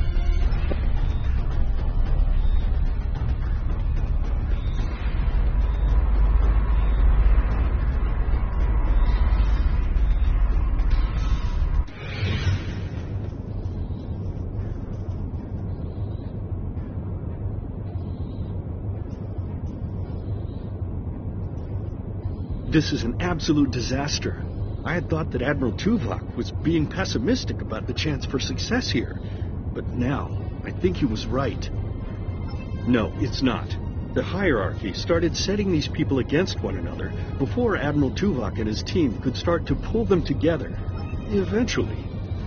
This is an absolute disaster. I had thought that Admiral Tuvok was being pessimistic about the chance for success here. But now, I think he was right. No, it's not. The hierarchy started setting these people against one another before Admiral Tuvok and his team could start to pull them together. Eventually,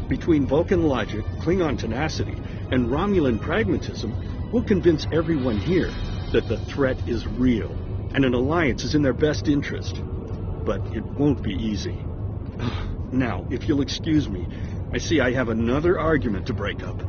between Vulcan logic, Klingon tenacity, and Romulan pragmatism, we'll convince everyone here that the threat is real, and an alliance is in their best interest. But it won't be easy. Now, if you'll excuse me, I see I have another argument to break up.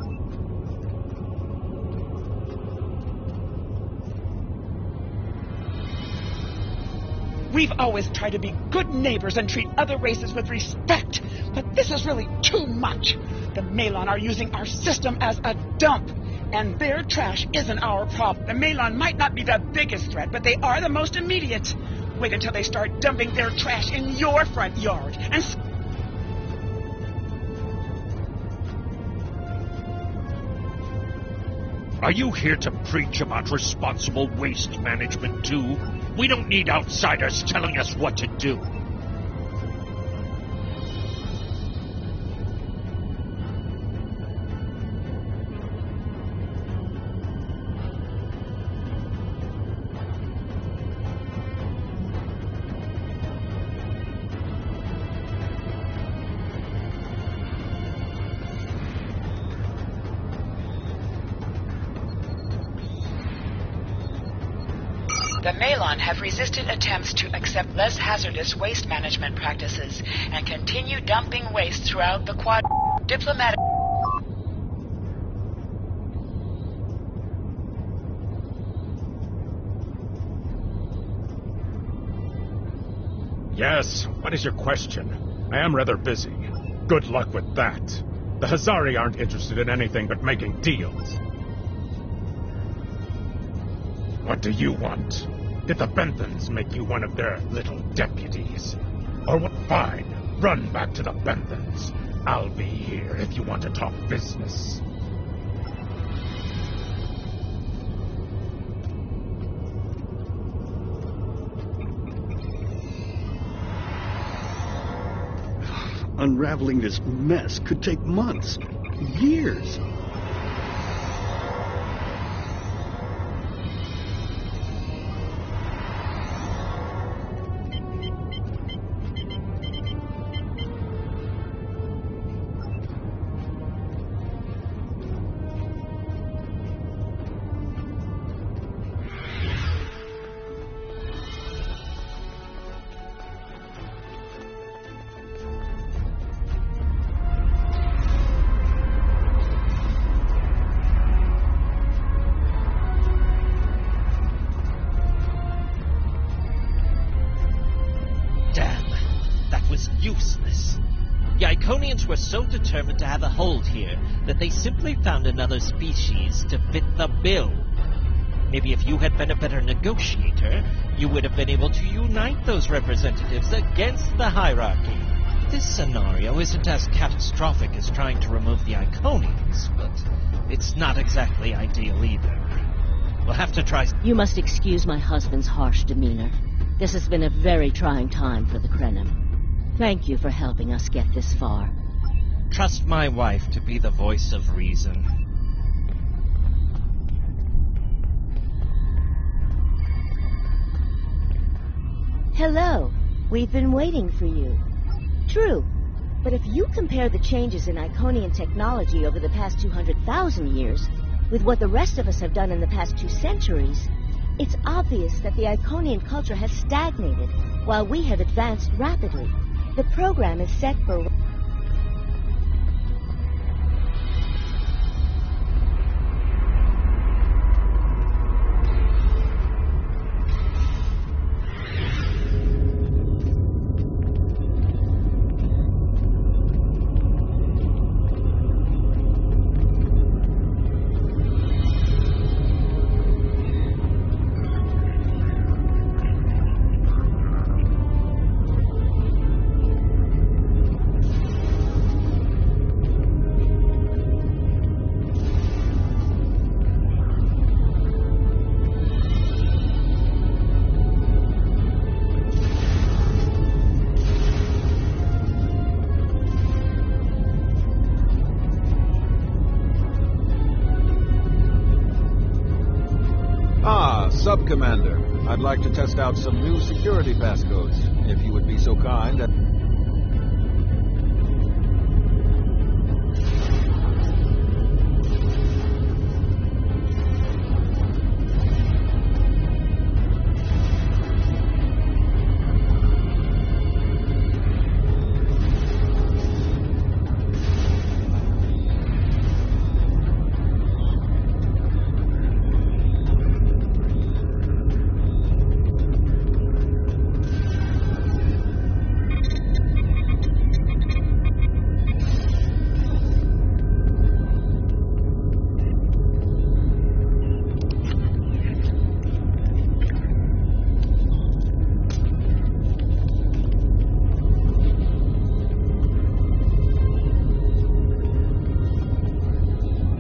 We've always tried to be good neighbors and treat other races with respect, but this is really too much. The Malon are using our system as a dump, and their trash isn't our problem. The Malon might not be the biggest threat, but they are the most immediate. Wait until they start dumping their trash in your front yard, and Are you here to preach about responsible waste management too? We don't need outsiders telling us what to do. The Malon have resisted attempts to accept less hazardous waste management practices and continue dumping waste throughout the quad. Diplomatic. Yes, what is your question? I am rather busy. Good luck with that. The Hazari aren't interested in anything but making deals. What do you want? Did the Benthans make you one of their little deputies? Or what? Fine, run back to the Benthans. I'll be here if you want to talk business. Unraveling this mess could take months, years. Useless. The Iconians were so determined to have a hold here that they simply found another species to fit the bill. Maybe if you had been a better negotiator, you would have been able to unite those representatives against the hierarchy. This scenario isn't as catastrophic as trying to remove the Iconians, but it's not exactly ideal either. We'll have to try... You must excuse my husband's harsh demeanor. This has been a very trying time for the Krenim. Thank you for helping us get this far. Trust my wife to be the voice of reason. Hello. We've been waiting for you. True. But if you compare the changes in Iconian technology over the past 200,000 years with what the rest of us have done in the past 2 centuries, it's obvious that the Iconian culture has stagnated while we have advanced rapidly. The program is set for... Sub-Commander, I'd like to test out some new security passcodes, if you would be so kind.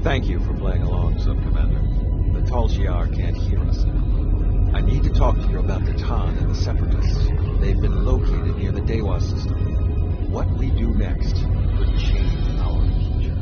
Thank you for playing along, Sub-Commander. The Tal Shiar can't hear us now. I need to talk to you about the Tan and the Separatists. They've been located near the Dewa system. What we do next could change our future.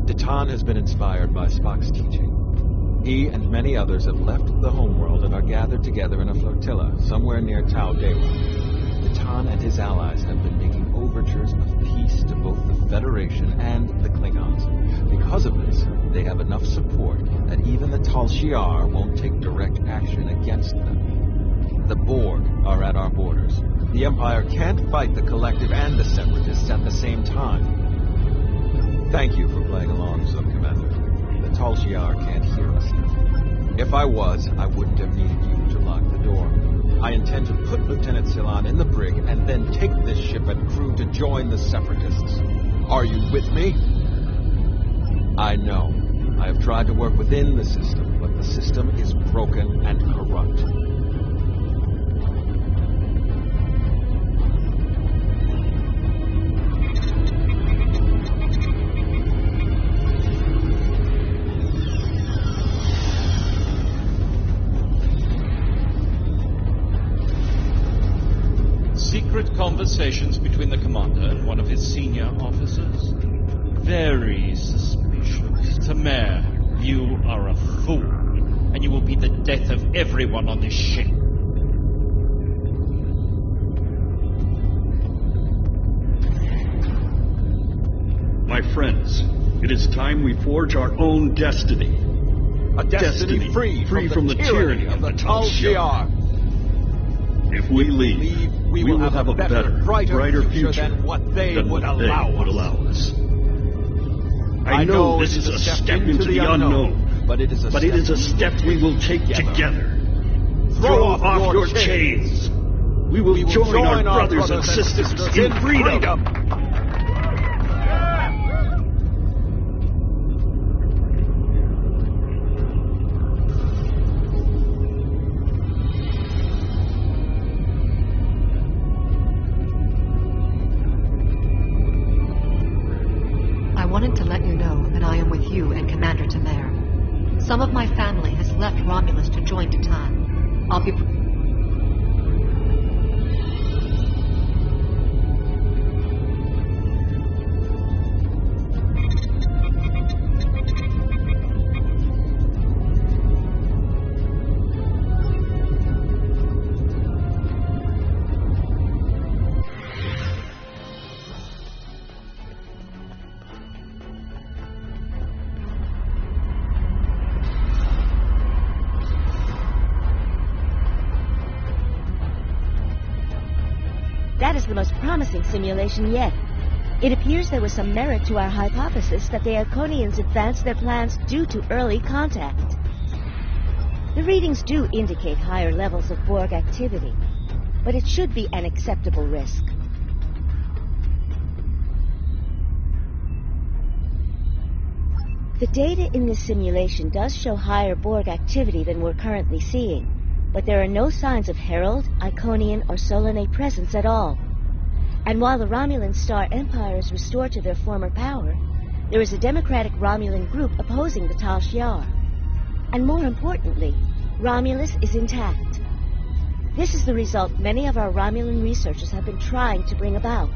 Detan has been inspired by Spock's teaching. He and many others have left the homeworld and are gathered together in a flotilla somewhere near Tau Dewa. Detan and his allies have been making overtures of peace to both the Federation and the Klingons. Because of this, they have enough support that even the Tal Shiar won't take direct action against them. The Borg are at our borders. The Empire can't fight the Collective and the Separatists at the same time. Thank you for playing along, Sub-Commander. The Tal Shiar can't hear us now. If I was, I wouldn't have needed you to lock the door. I intend to put Lieutenant Silan in the brig and then take this ship and crew to join the Separatists. Are you with me? I know. I have tried to work within the system, but the system is broken and corrupt. conversations between the commander and one of his senior officers. Very suspicious. Tamer, you are a fool, and you will be the death of everyone on this ship. My friends, it is time we forge our own destiny. A destiny free from the tyranny of the Tal Shiar. If we leave, we will have a better, brighter future than what they would allow us. I know this is a step into the unknown, but it is a step we will take together. Throw off your chains. We will join our brothers and sisters in freedom. I wanted to let you know that I am with you and Commander Tamer. Some of my family has left Romulus to join Titan. I'll be... That is the most promising simulation yet. It appears there was some merit to our hypothesis that the Iconians advanced their plans due to early contact. The readings do indicate higher levels of Borg activity, but it should be an acceptable risk. The data in this simulation does show higher Borg activity than we're currently seeing, but there are no signs of Herald, Iconian, or Solanae presence at all. And while the Romulan Star Empire is restored to their former power, there is a democratic Romulan group opposing the Tal Shiar. And more importantly, Romulus is intact. This is the result many of our Romulan researchers have been trying to bring about.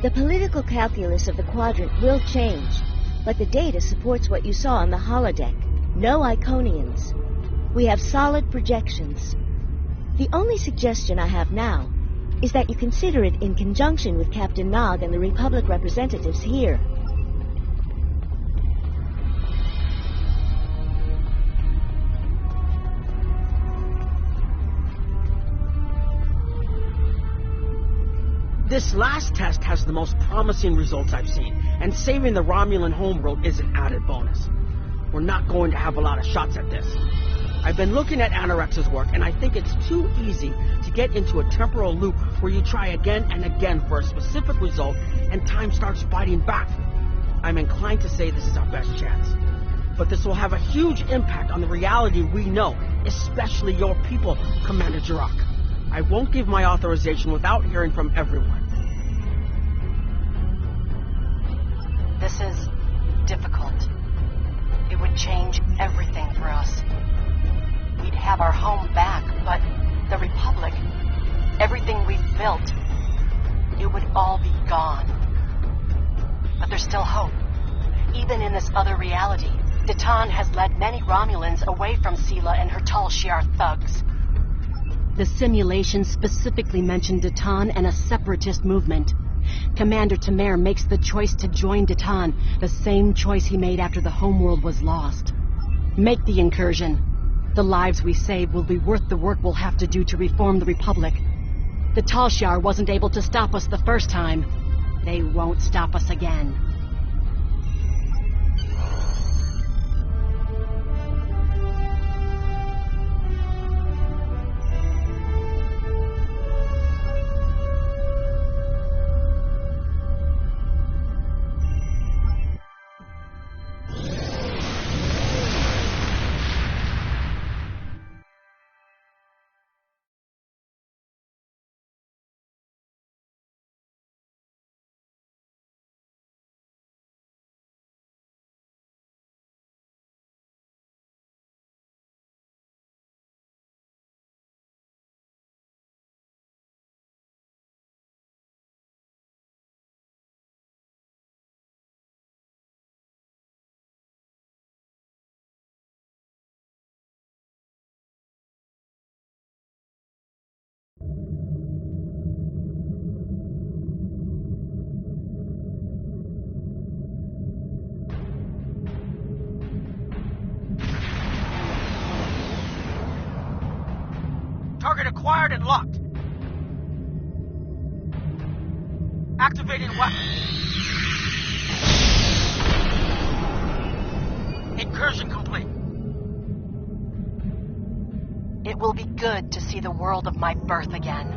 The political calculus of the quadrant will change, but the data supports what you saw on the holodeck. No Iconians. We have solid projections. The only suggestion I have now is that you consider it in conjunction with Captain Nog and the Republic representatives here. This last test has the most promising results I've seen, and saving the Romulan homeworld is an added bonus. We're not going to have a lot of shots at this. I've been looking at Anorex's work, and I think it's too easy to get into a temporal loop where you try again and again for a specific result, and time starts fighting back. I'm inclined to say this is our best chance. But this will have a huge impact on the reality we know, especially your people, Commander Jirak. I won't give my authorization without hearing from everyone. This is difficult. It would change everything for us. We'd have our home back, but the Republic, everything we've built, it would all be gone. But there's still hope. Even in this other reality, Titan has led many Romulans away from Sela and her Tal Shiar thugs. The simulation specifically mentioned Titan and a separatist movement. Commander Tamer makes the choice to join Titan, the same choice he made after the homeworld was lost. Make the incursion. The lives we save will be worth the work we'll have to do to reform the Republic. The Tal Shiar wasn't able to stop us the first time. They won't stop us again. acquired and locked. Activating weapon. Incursion complete. It will be good to see the world of my birth again.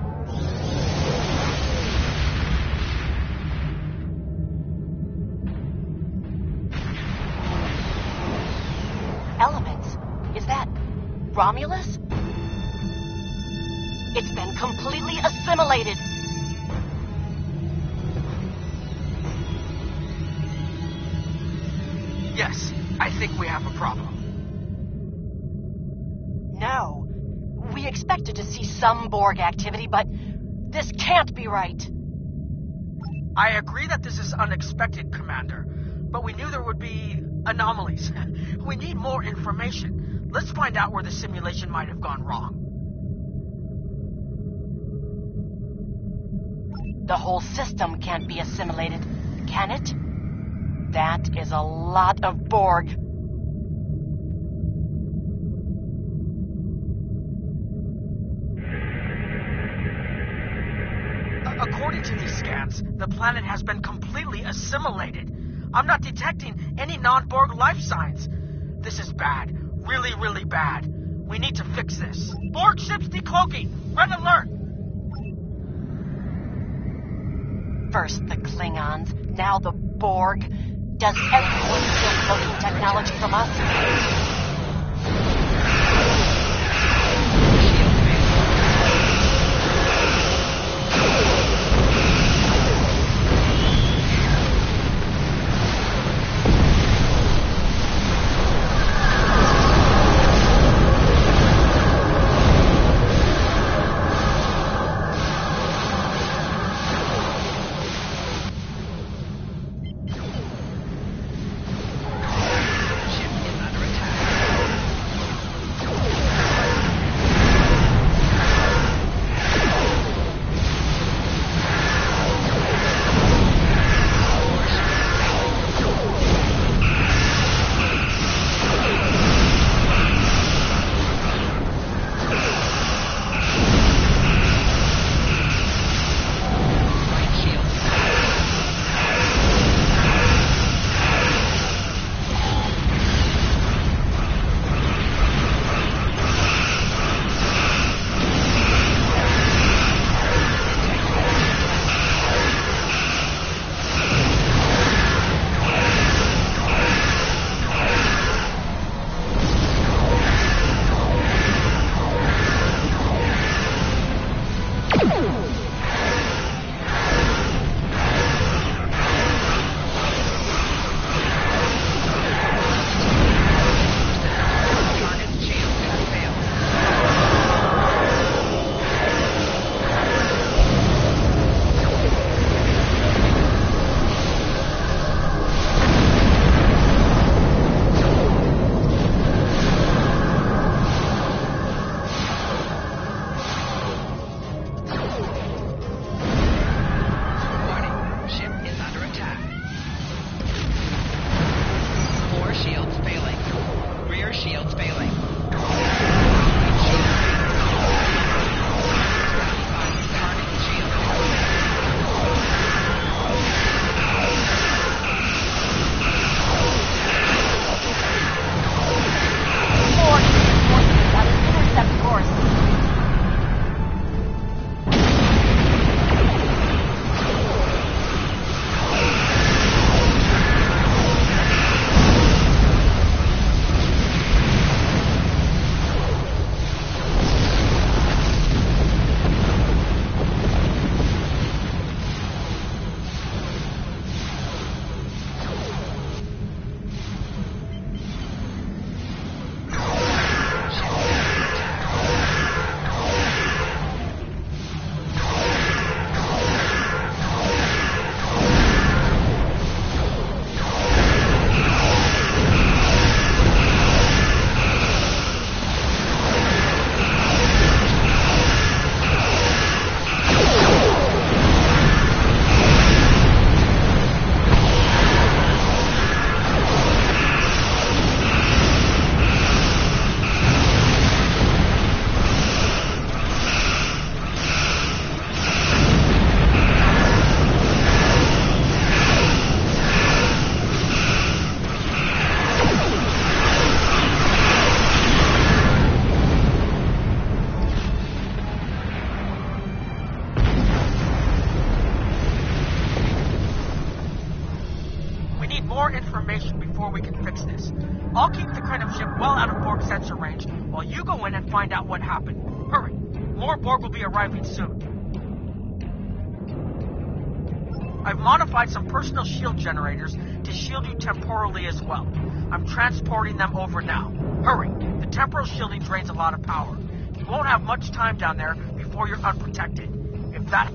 Elements? Is that Romulus? It's been completely assimilated. Yes, I think we have a problem. No. We expected to see some Borg activity, but this can't be right. I agree that this is unexpected, Commander, but we knew there would be anomalies. We need more information. Let's find out where the simulation might have gone wrong. The whole system can't be assimilated, can it? That is a lot of Borg. According to these scans, the planet has been completely assimilated. I'm not detecting any non-Borg life signs. This is bad. Really, really bad. We need to fix this. Borg ships decloaking. Red alert. First the Klingons, now the Borg. Does everyone steal cloaking technology from us? more information before we can fix this. I'll keep the Krenim ship well out of Borg sensor range while you go in and find out what happened. Hurry. More Borg will be arriving soon. I've modified some personal shield generators to shield you temporally as well. I'm transporting them over now. Hurry. The temporal shielding drains a lot of power. You won't have much time down there before you're unprotected. If that...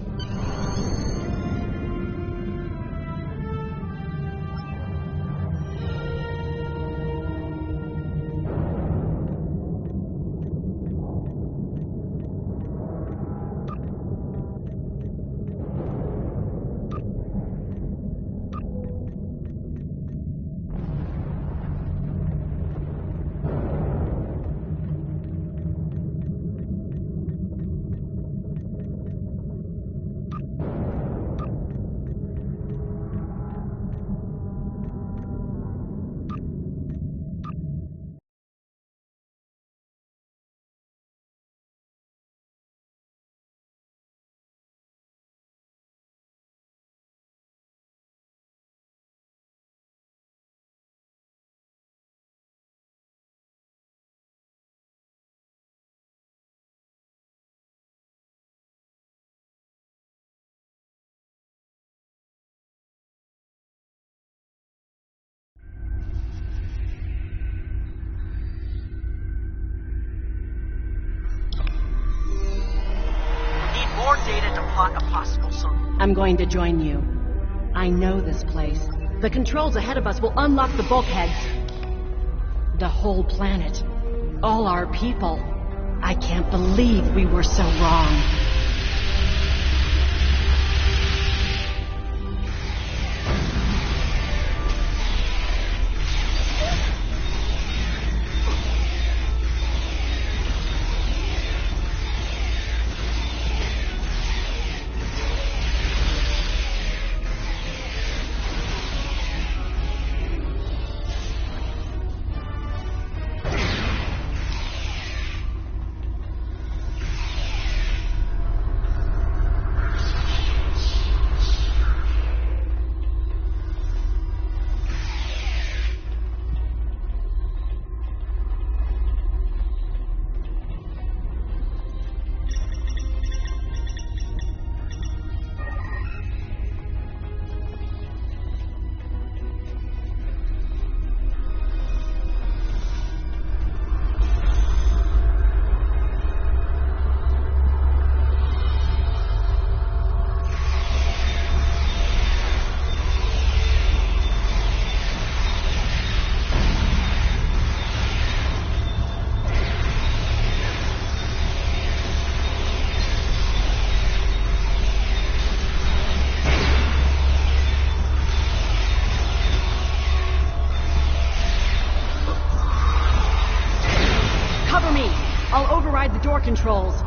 more data to plot a possible solution. I'm going to join you. I know this place. The controls ahead of us will unlock the bulkheads. The whole planet. All our people. I can't believe we were so wrong. I'll override the door controls.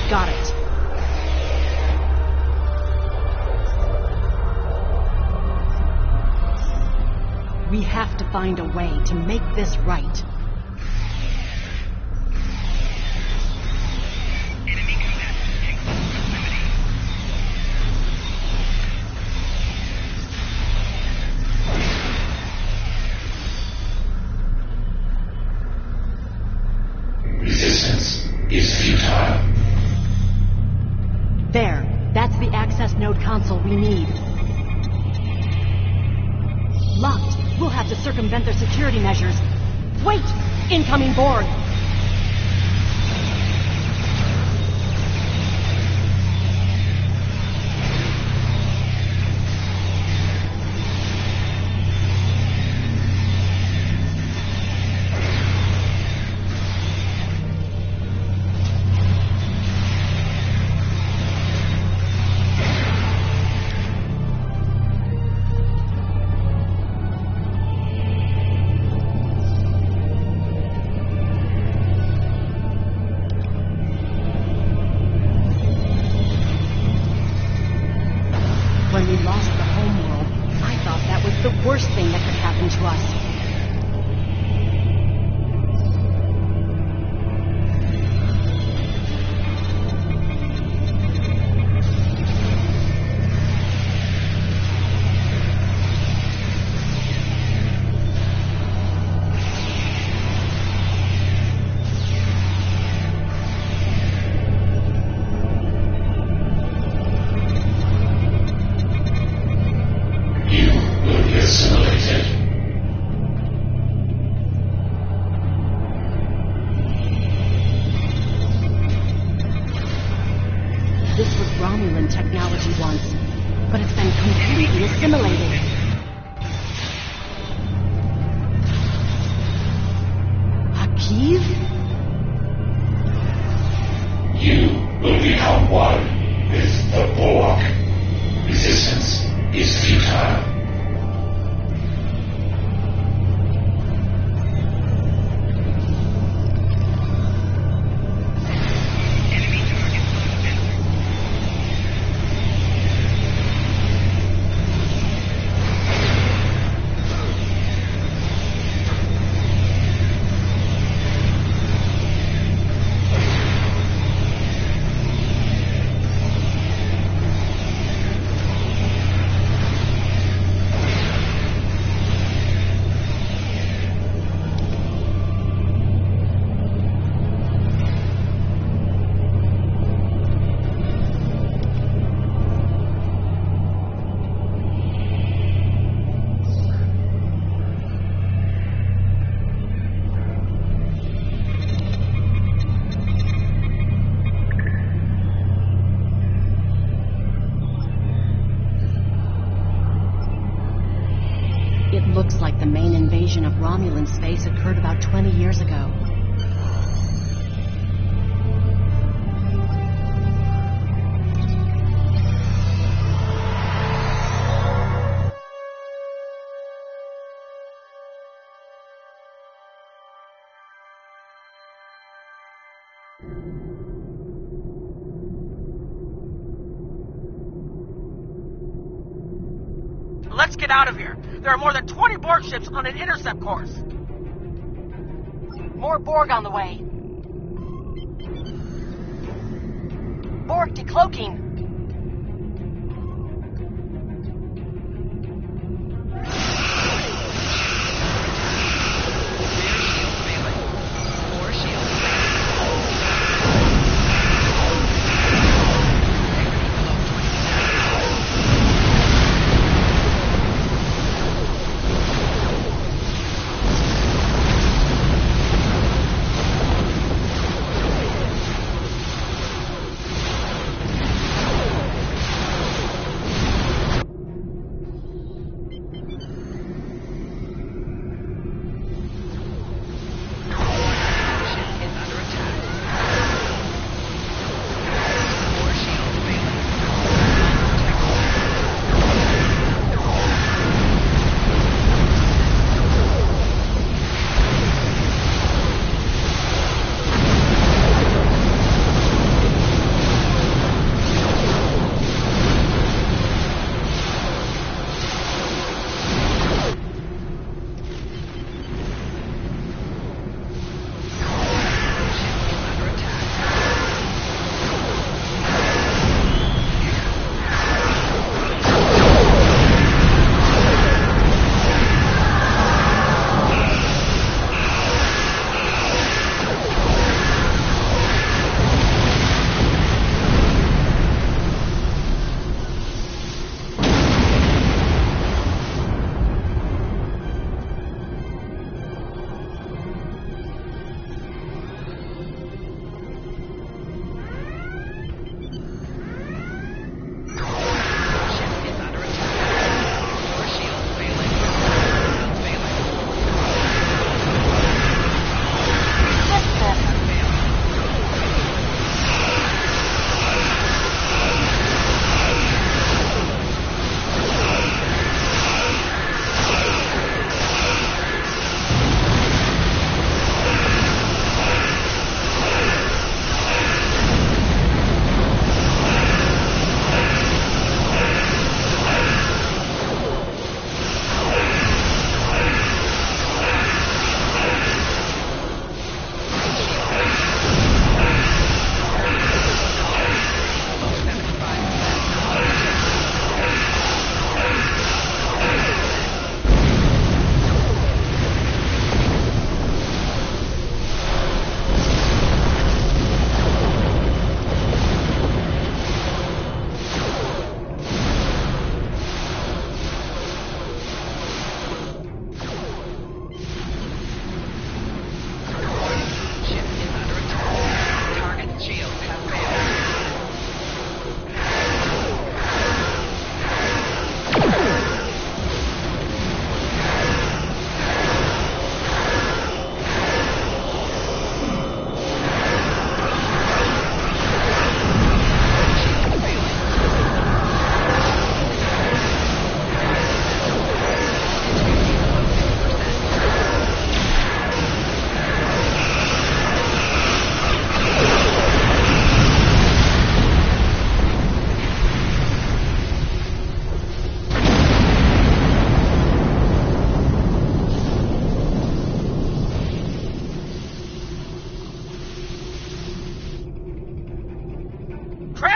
Got it. We have to find a way to make this right. resistance is futile. There. That's the access node console we need. Locked. We'll have to circumvent their security measures. Wait! Incoming Borg! When we lost the homeworld, I thought that was the worst thing that could happen to us. This was Romulan technology once, but it's been completely assimilated. Akiv? You will become one with the Borg. Resistance is futile. It looks like the main invasion of Romulan space occurred about 20 years ago. Let's get out of here. There are more than 20 Borg ships on an intercept course. More Borg on the way. Borg decloaking.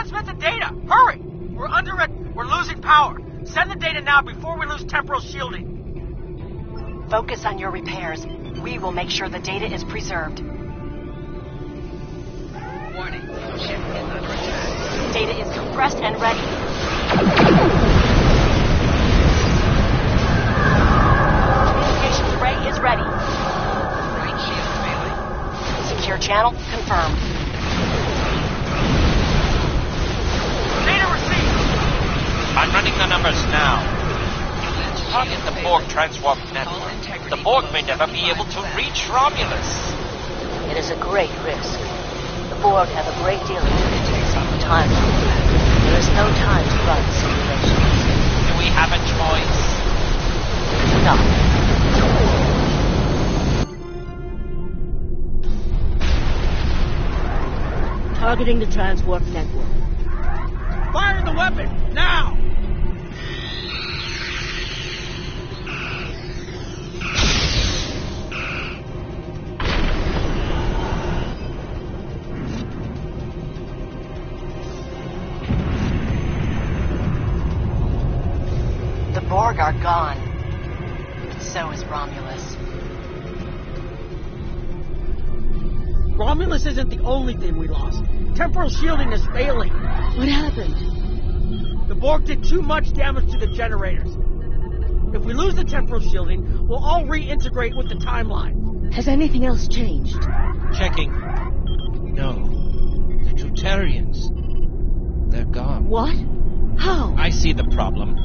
Transmit the data! Hurry! We're losing power. Send the data now before we lose temporal shielding. Focus on your repairs. We will make sure the data is preserved. Warning. Ship is under attack. Data is compressed and ready. Communications array is ready. Right shield failing. Secure channel confirmed. Data received. I'm running the numbers now. Target the Borg transwarp network. The Borg may never be able to reach Romulus. It is a great risk. The Borg have a great deal of influence on the timeline. There is no time to run simulations. Do we have a choice? No. Targeting the transwarp network. Fire the weapon, now! The Borg are gone. So is Romulus. Romulus isn't the only thing we lost. Temporal shielding is failing. What happened? The Borg did too much damage to the generators. If we lose the temporal shielding, we'll all reintegrate with the timeline. Has anything else changed? Checking. No. The Tutarians. They're gone. What? How? I see the problem.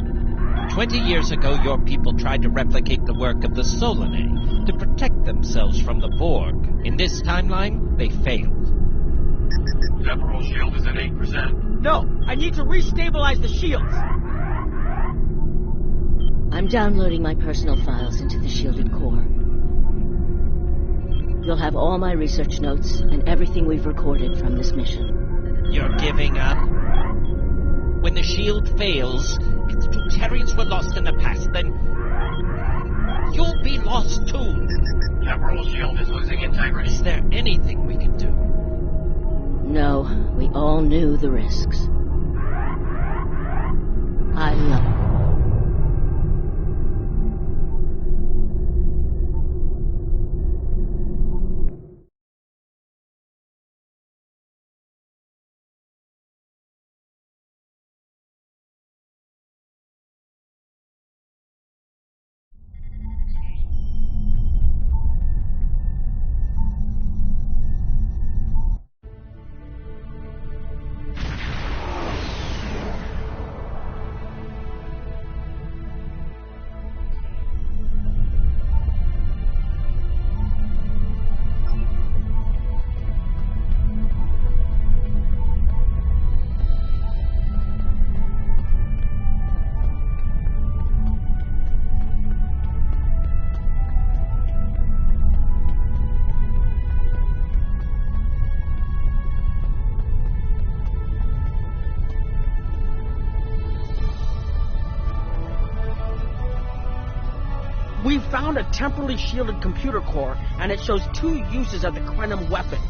20 years ago, your people tried to replicate the work of the Solanae to protect themselves from the Borg. In this timeline, they failed. Temporal shield is at 8%. No, I need to restabilize the shields. I'm downloading my personal files into the shielded core. You'll have all my research notes and everything we've recorded from this mission. You're giving up? When the shield fails, if the Tutarians were lost in the past, then you'll be lost too. Temporal shield is losing integrity. Is there anything we can do? No, we all knew the risks. I love it. We found a temporally shielded computer core, and it shows 2 uses of the Krenim weapon.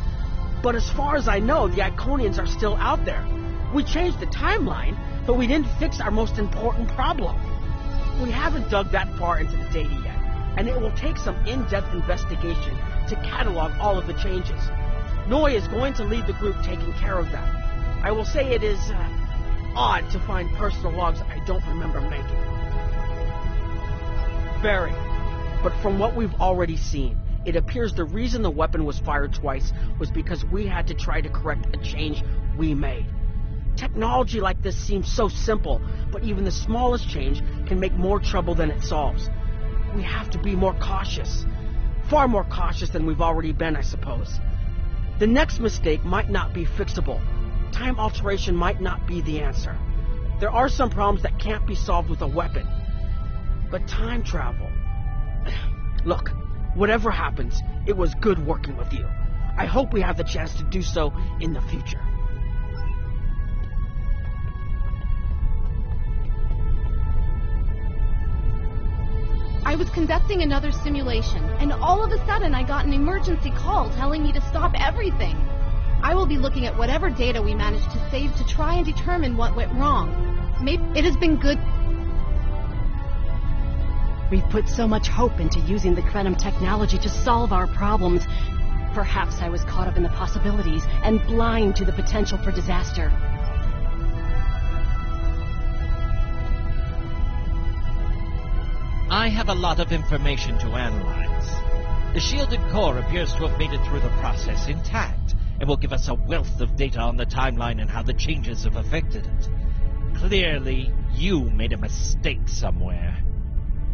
But as far as I know, the Iconians are still out there. We changed the timeline, but we didn't fix our most important problem. We haven't dug that far into the data yet, and it will take some in-depth investigation to catalog all of the changes. Noi is going to lead the group taking care of that. I will say it is odd to find personal logs I don't remember making. Very. But from what we've already seen, it appears the reason the weapon was fired twice was because we had to try to correct a change we made. Technology like this seems so simple, but even the smallest change can make more trouble than it solves. We have to be more cautious. Far more cautious than we've already been, I suppose. The next mistake might not be fixable. Time alteration might not be the answer. There are some problems that can't be solved with a weapon. But time travel... Look, whatever happens, it was good working with you. I hope we have the chance to do so in the future. I was conducting another simulation, and all of a sudden I got an emergency call telling me to stop everything. I will be be looking at whatever data we managed to save to try and determine what went wrong. Maybe it has been good. We've put so much hope into using the Krenim technology to solve our problems. Perhaps I was caught up in the possibilities and blind to the potential for disaster. I have a lot of information to analyze. The shielded core appears to have made it through the process intact, and will give us a wealth of data on the timeline and how the changes have affected it. Clearly, you made a mistake somewhere.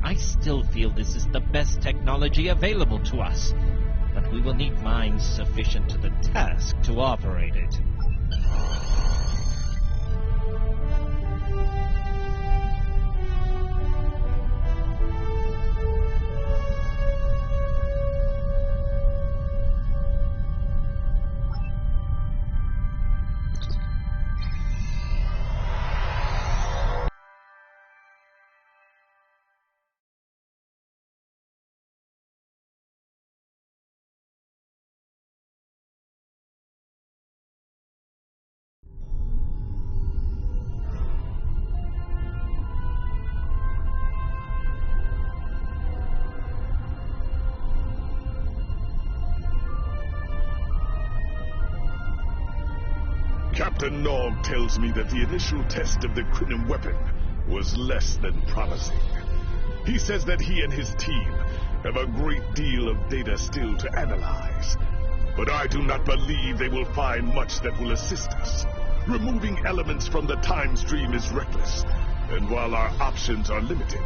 I still feel this is the best technology available to us, but we will need minds sufficient to the task to operate it. Captain Nog tells me that the initial test of the Krenim weapon was less than promising. He says that he and his team have a great deal of data still to analyze. But I do not believe they will find much that will assist us. Removing elements from the time stream is reckless, and while our options are limited,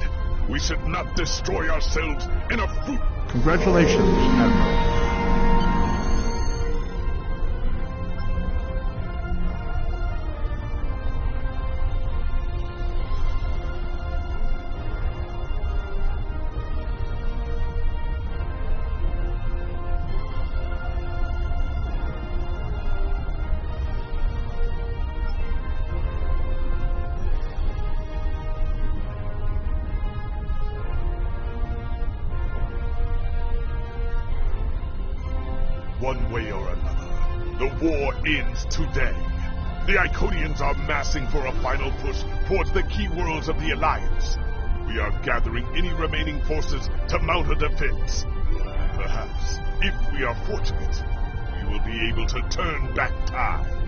we should not destroy ourselves in a fruit. Congratulations, Admiral. One way or another, the war ends today. The Iconians are massing for a final push towards the key worlds of the Alliance. We are gathering any remaining forces to mount a defense. Perhaps, if we are fortunate, we will be able to turn back time.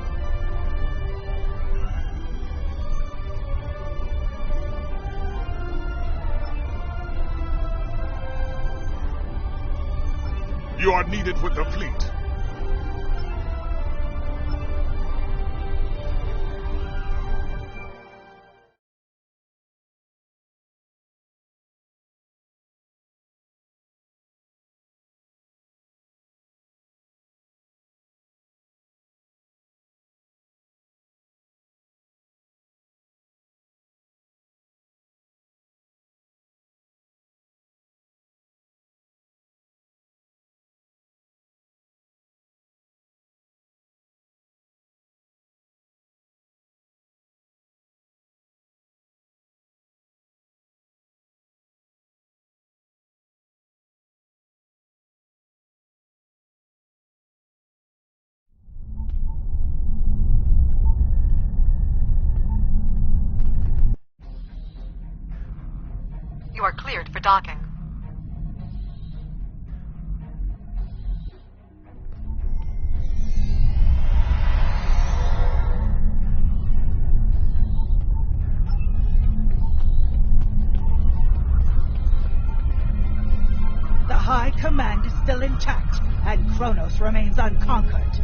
You are needed with the fleet. You are cleared for docking. The High Command is still intact, and Kronos remains unconquered.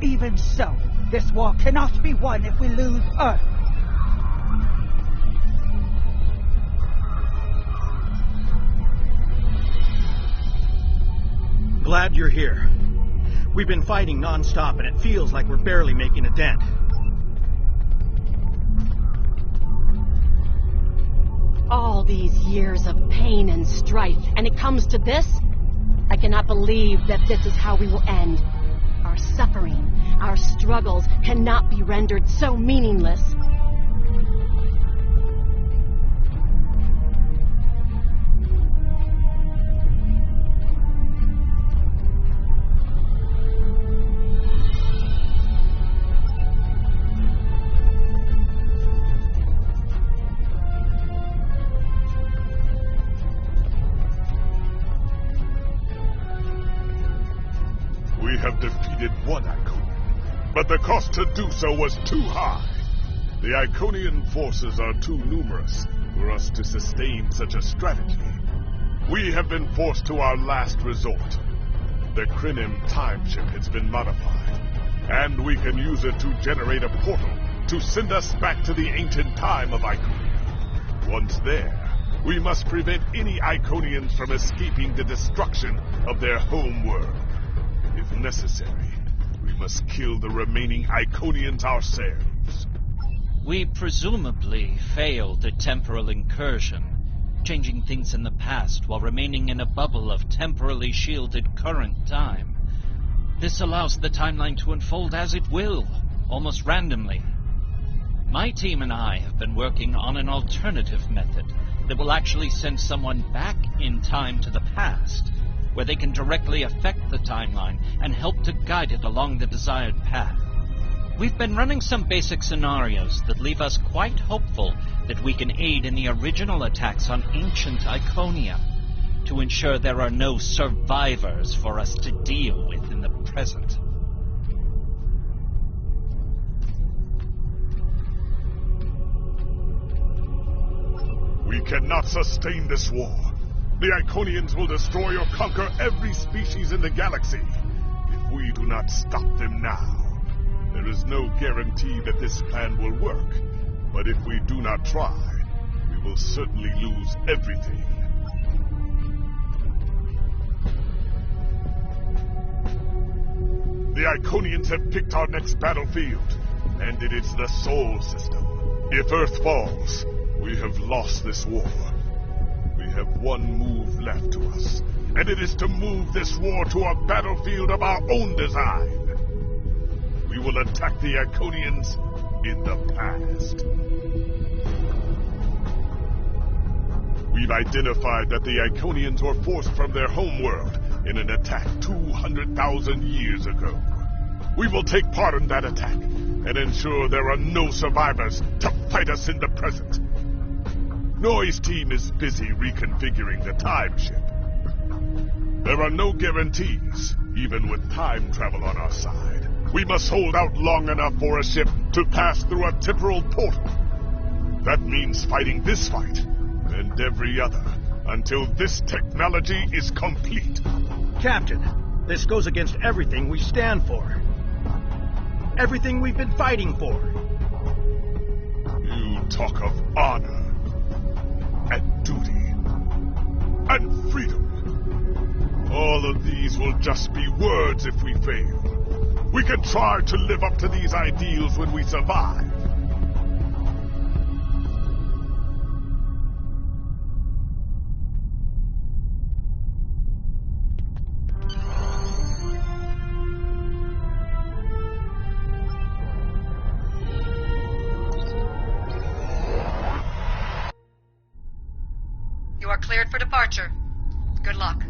Even so, this war cannot be won if we lose Earth. Glad you're here. We've been fighting non-stop, and it feels like we're barely making a dent. All these years of pain and strife, and it comes to this? I cannot believe that this is how we will end. Our suffering, our struggles cannot be rendered so meaningless. but the cost to do so was too high. The Iconian forces are too numerous for us to sustain such a strategy. We have been forced to our last resort. The Crinim time ship has been modified, and we can use it to generate a portal to send us back to the ancient time of Iconia. Once there, we must prevent any Iconians from escaping the destruction of their home world. If necessary, we must kill the remaining Iconians ourselves. We presumably failed a temporal incursion, changing things in the past while remaining in a bubble of temporally shielded current time. This allows the timeline to unfold as it will, almost randomly. My team and I have been working on an alternative method that will actually send someone back in time to the past, where they can directly affect the timeline and help to guide it along the desired path. We've been running some basic scenarios that leave us quite hopeful that we can aid in the original attacks on ancient Iconia to ensure there are no survivors for us to deal with in the present. We cannot sustain this war. The Iconians will destroy or conquer every species in the galaxy if we do not stop them now. There is no guarantee that this plan will work, but if we do not try, we will certainly lose everything. The Iconians have picked our next battlefield, and it is the Sol system. If Earth falls, we have lost this war. We have one move left to us, and it is to move this war to a battlefield of our own design. We will attack the Iconians in the past. We've identified that the Iconians were forced from their homeworld in an attack 200,000 years ago. We will take part in that attack and ensure there are no survivors to fight us in the present. Noy's team is busy reconfiguring the time ship. There are no guarantees, even with time travel on our side. We must hold out long enough for a ship to pass through a temporal portal. That means fighting this fight and every other until this technology is complete. Captain, this goes against everything we stand for. Everything we've been fighting for. You talk of honor and duty and freedom. All of these will just be words if we fail. We can try to live up to these ideals when we survive. You are cleared for departure. Good luck.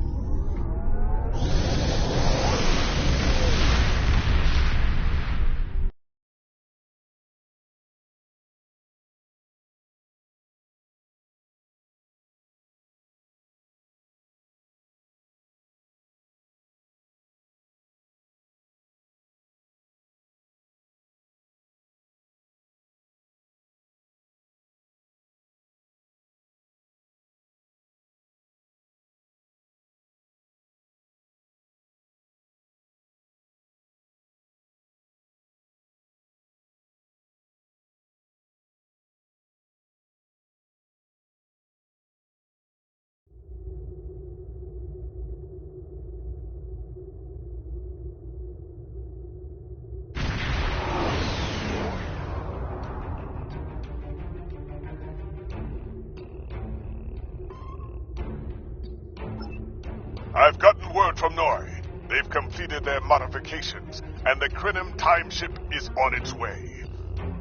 I've gotten word from Noy. They've completed their modifications, and the Crinim time ship is on its way.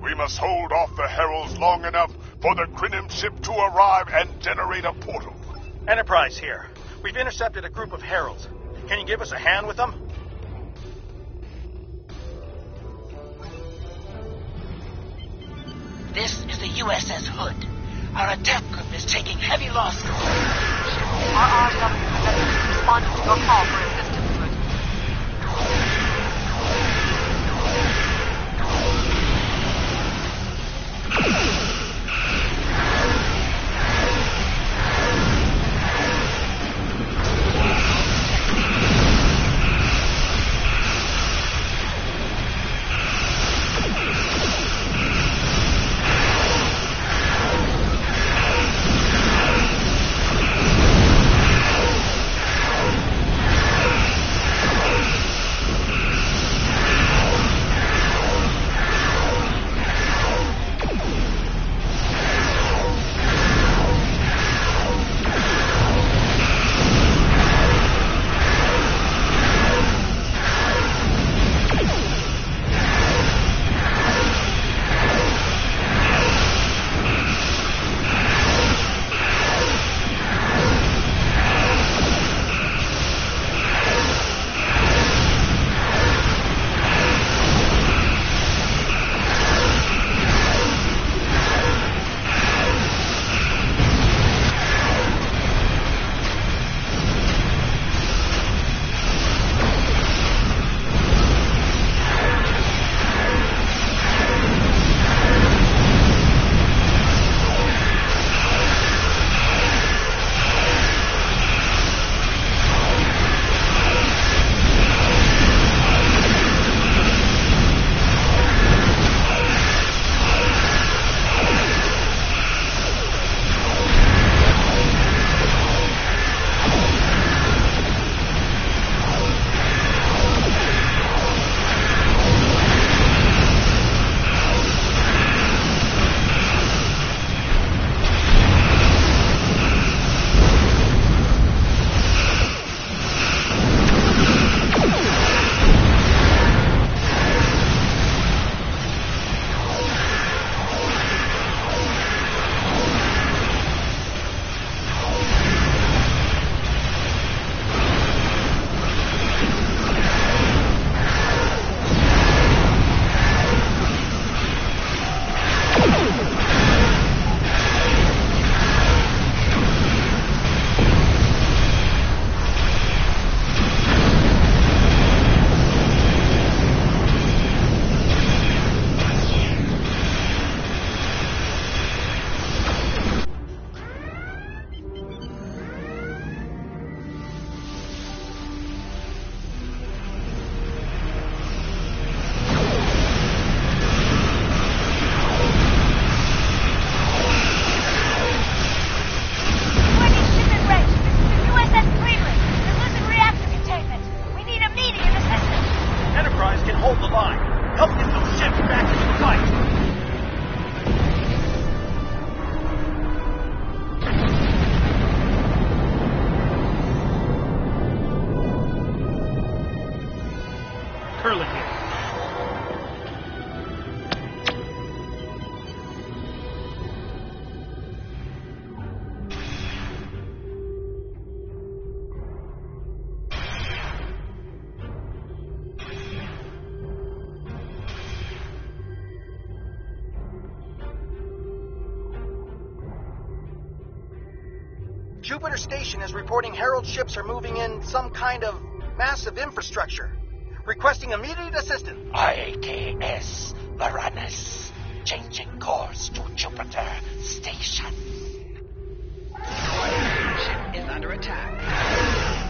We must hold off the Heralds long enough for the Crinim ship to arrive and generate a portal. Enterprise here. We've intercepted a group of Heralds. Can you give us a hand with them? This is the USS Hood. Our attack group is taking heavy losses. Our RW has responded to your call for assistance, Hood. Jupiter Station is reporting Herald ships are moving in some kind of massive infrastructure. Requesting immediate assistance. IKS Varanus. Changing course to Jupiter Station. Ship is under attack.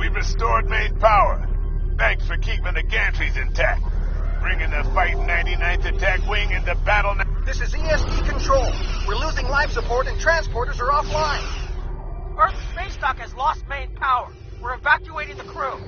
We've restored main power. Thanks for keeping the gantries intact. Bringing the Fight 99th Attack Wing into battle now. This is ESD Control. We're losing life support and transporters are offline. Earth space dock has lost main power. We're evacuating the crew.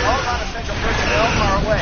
All non-essential personnel are away.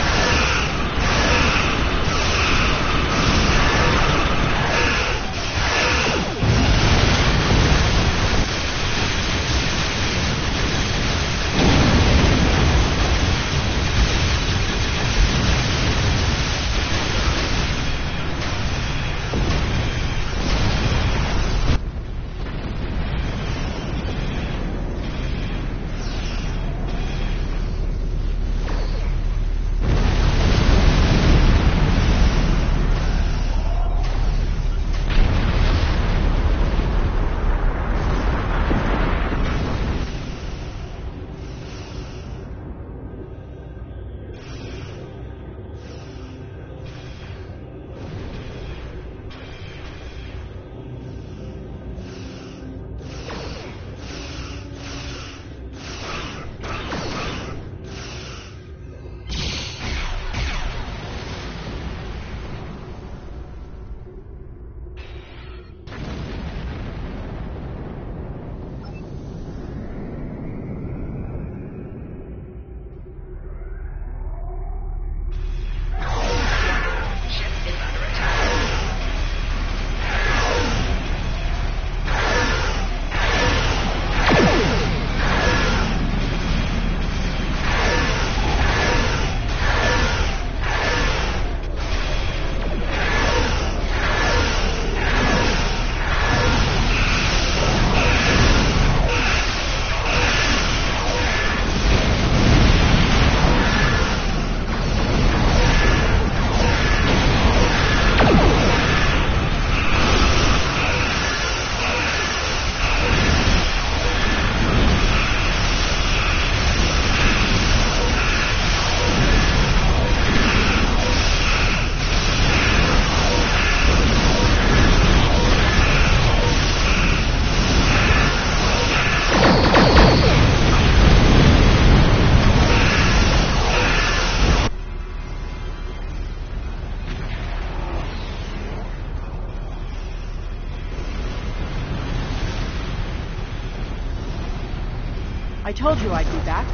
I told you I'd be back,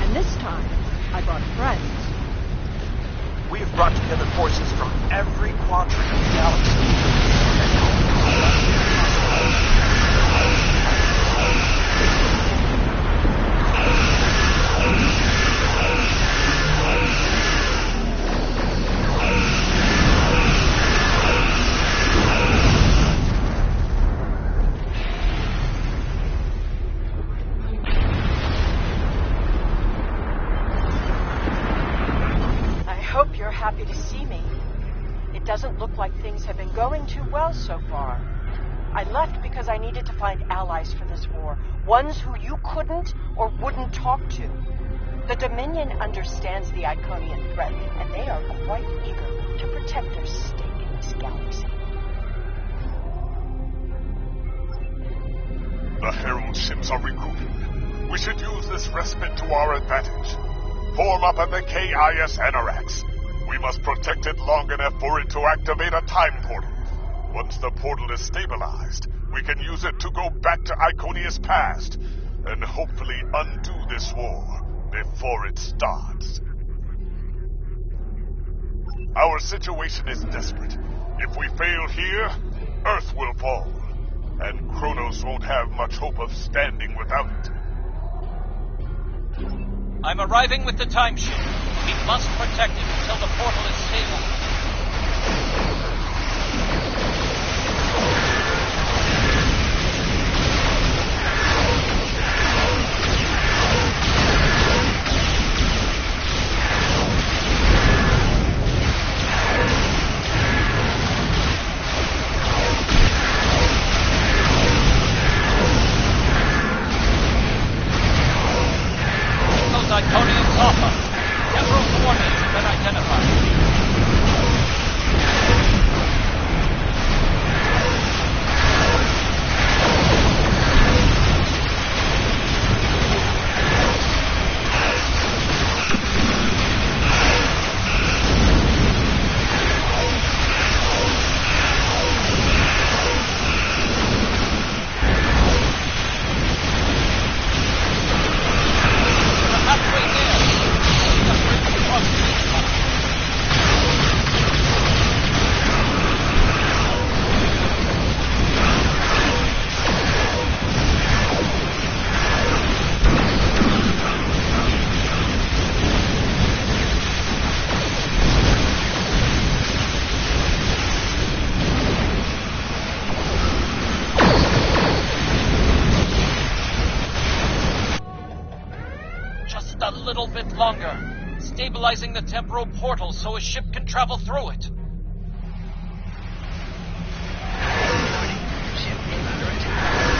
and this time, I brought friends. We have brought together forces from every quadrant of the galaxy. Happy to see me. It doesn't look like things have been going too well so far. I left because I needed to find allies for this war, ones who you couldn't or wouldn't talk to. The Dominion understands the Iconian threat, and they are quite eager to protect their stake in this galaxy. The Herald ships are regrouping. We should use this respite to our advantage. Form up at the KIS Anarax. We must protect it long enough for it to activate a time portal. Once the portal is stabilized, we can use it to go back to Iconia's past and hopefully undo this war before it starts. Our situation is desperate. If we fail here, Earth will fall, and Kronos won't have much hope of standing without it. I'm arriving with the timeship. We must protect it until the portal is stable. Iconium Alpha. Temporal coordinates have been identified. A little bit longer. Stabilizing the temporal portal so a ship can travel through it. Ship is under attack.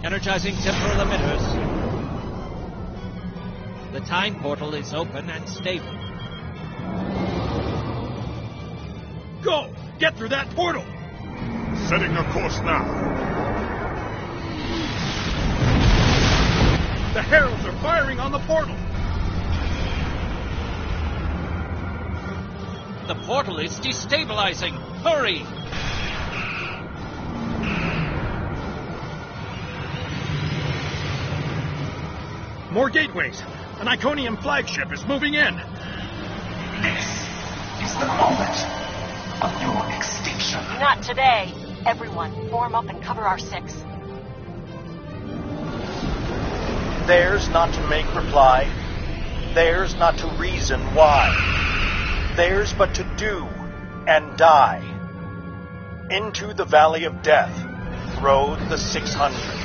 Energizing temporal emitters. The time portal is open and stable. Go! Get through that portal! Setting a course now. The heralds are firing on the portal! The portal is destabilizing! Hurry! More gateways! An Iconium flagship is moving in! This is the moment of your extinction. Not today. Everyone, form up and cover our six. Theirs not to make reply. Theirs not to reason why. Theirs but to do and die. Into the valley of death rode the 600.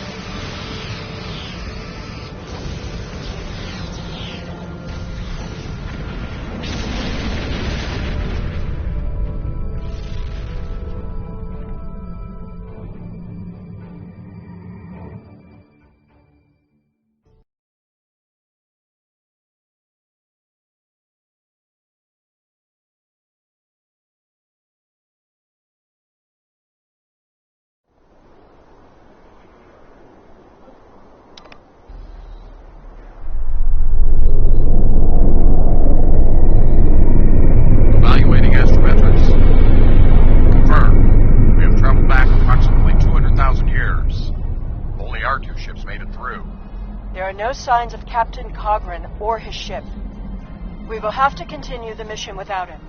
There are no signs of Captain Cogran or his ship. We will have to continue the mission without him.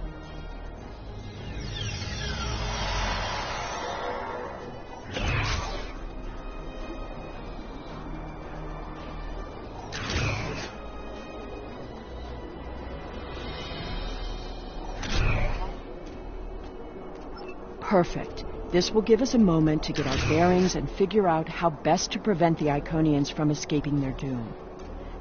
Perfect. This will give us a moment to get our bearings and figure out how best to prevent the Iconians from escaping their doom.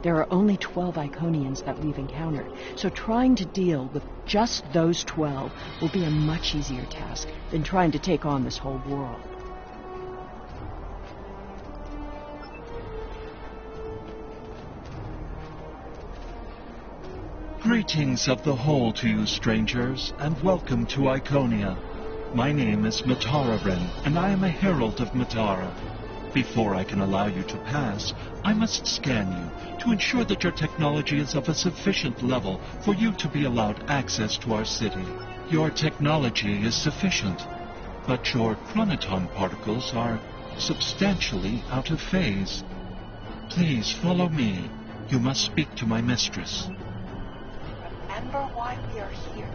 There are only 12 Iconians that we've encountered, so trying to deal with just those 12 will be a much easier task than trying to take on this whole world. Greetings of the whole to you, strangers, and welcome to Iconia. My name is Matara-Ren, and I am a herald of Matara. Before I can allow you to pass, I must scan you to ensure that your technology is of a sufficient level for you to be allowed access to our city. Your technology is sufficient, but your chronoton particles are substantially out of phase. Please follow me. You must speak to my mistress. Remember why we are here.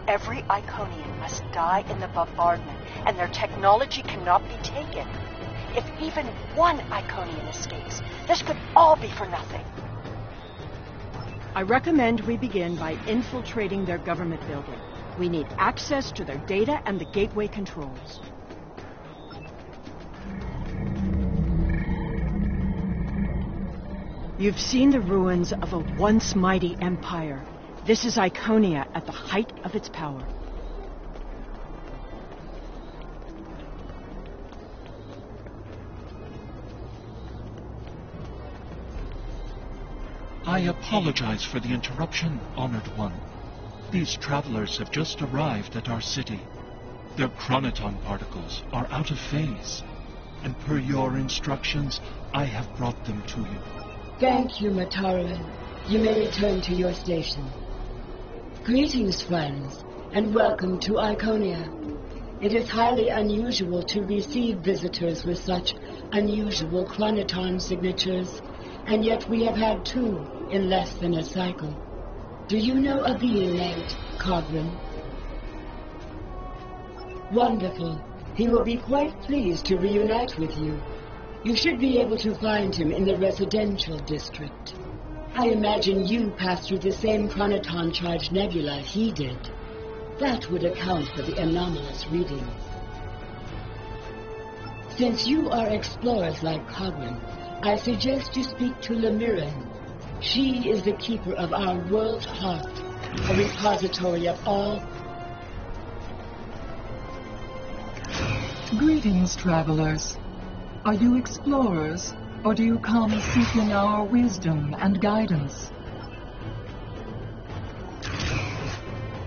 Every Iconian must die in the bombardment, and their technology cannot be taken. If even one Iconian escapes, this could all be for nothing. I recommend we begin by infiltrating their government building. We need access to their data and the gateway controls. You've seen the ruins of a once mighty empire. This is Iconia at the height of its power. I apologize for the interruption, Honored One. These travelers have just arrived at our city. Their chronoton particles are out of phase, and per your instructions, I have brought them to you. Thank you, Matara. You may return to your station. Greetings, friends, and welcome to Iconia. It is highly unusual to receive visitors with such unusual chronoton signatures, and yet we have had 2 in less than a cycle. Do you know a being named Cogran? Wonderful. He will be quite pleased to reunite with you. You should be able to find him in the residential district. I imagine you passed through the same chronoton-charged nebula he did. That would account for the anomalous readings. Since you are explorers like Cogran, I suggest you speak to Lemiran. She is the keeper of our world's heart, a repository of all... Greetings, travelers. Are you explorers, or do you come seeking our wisdom and guidance?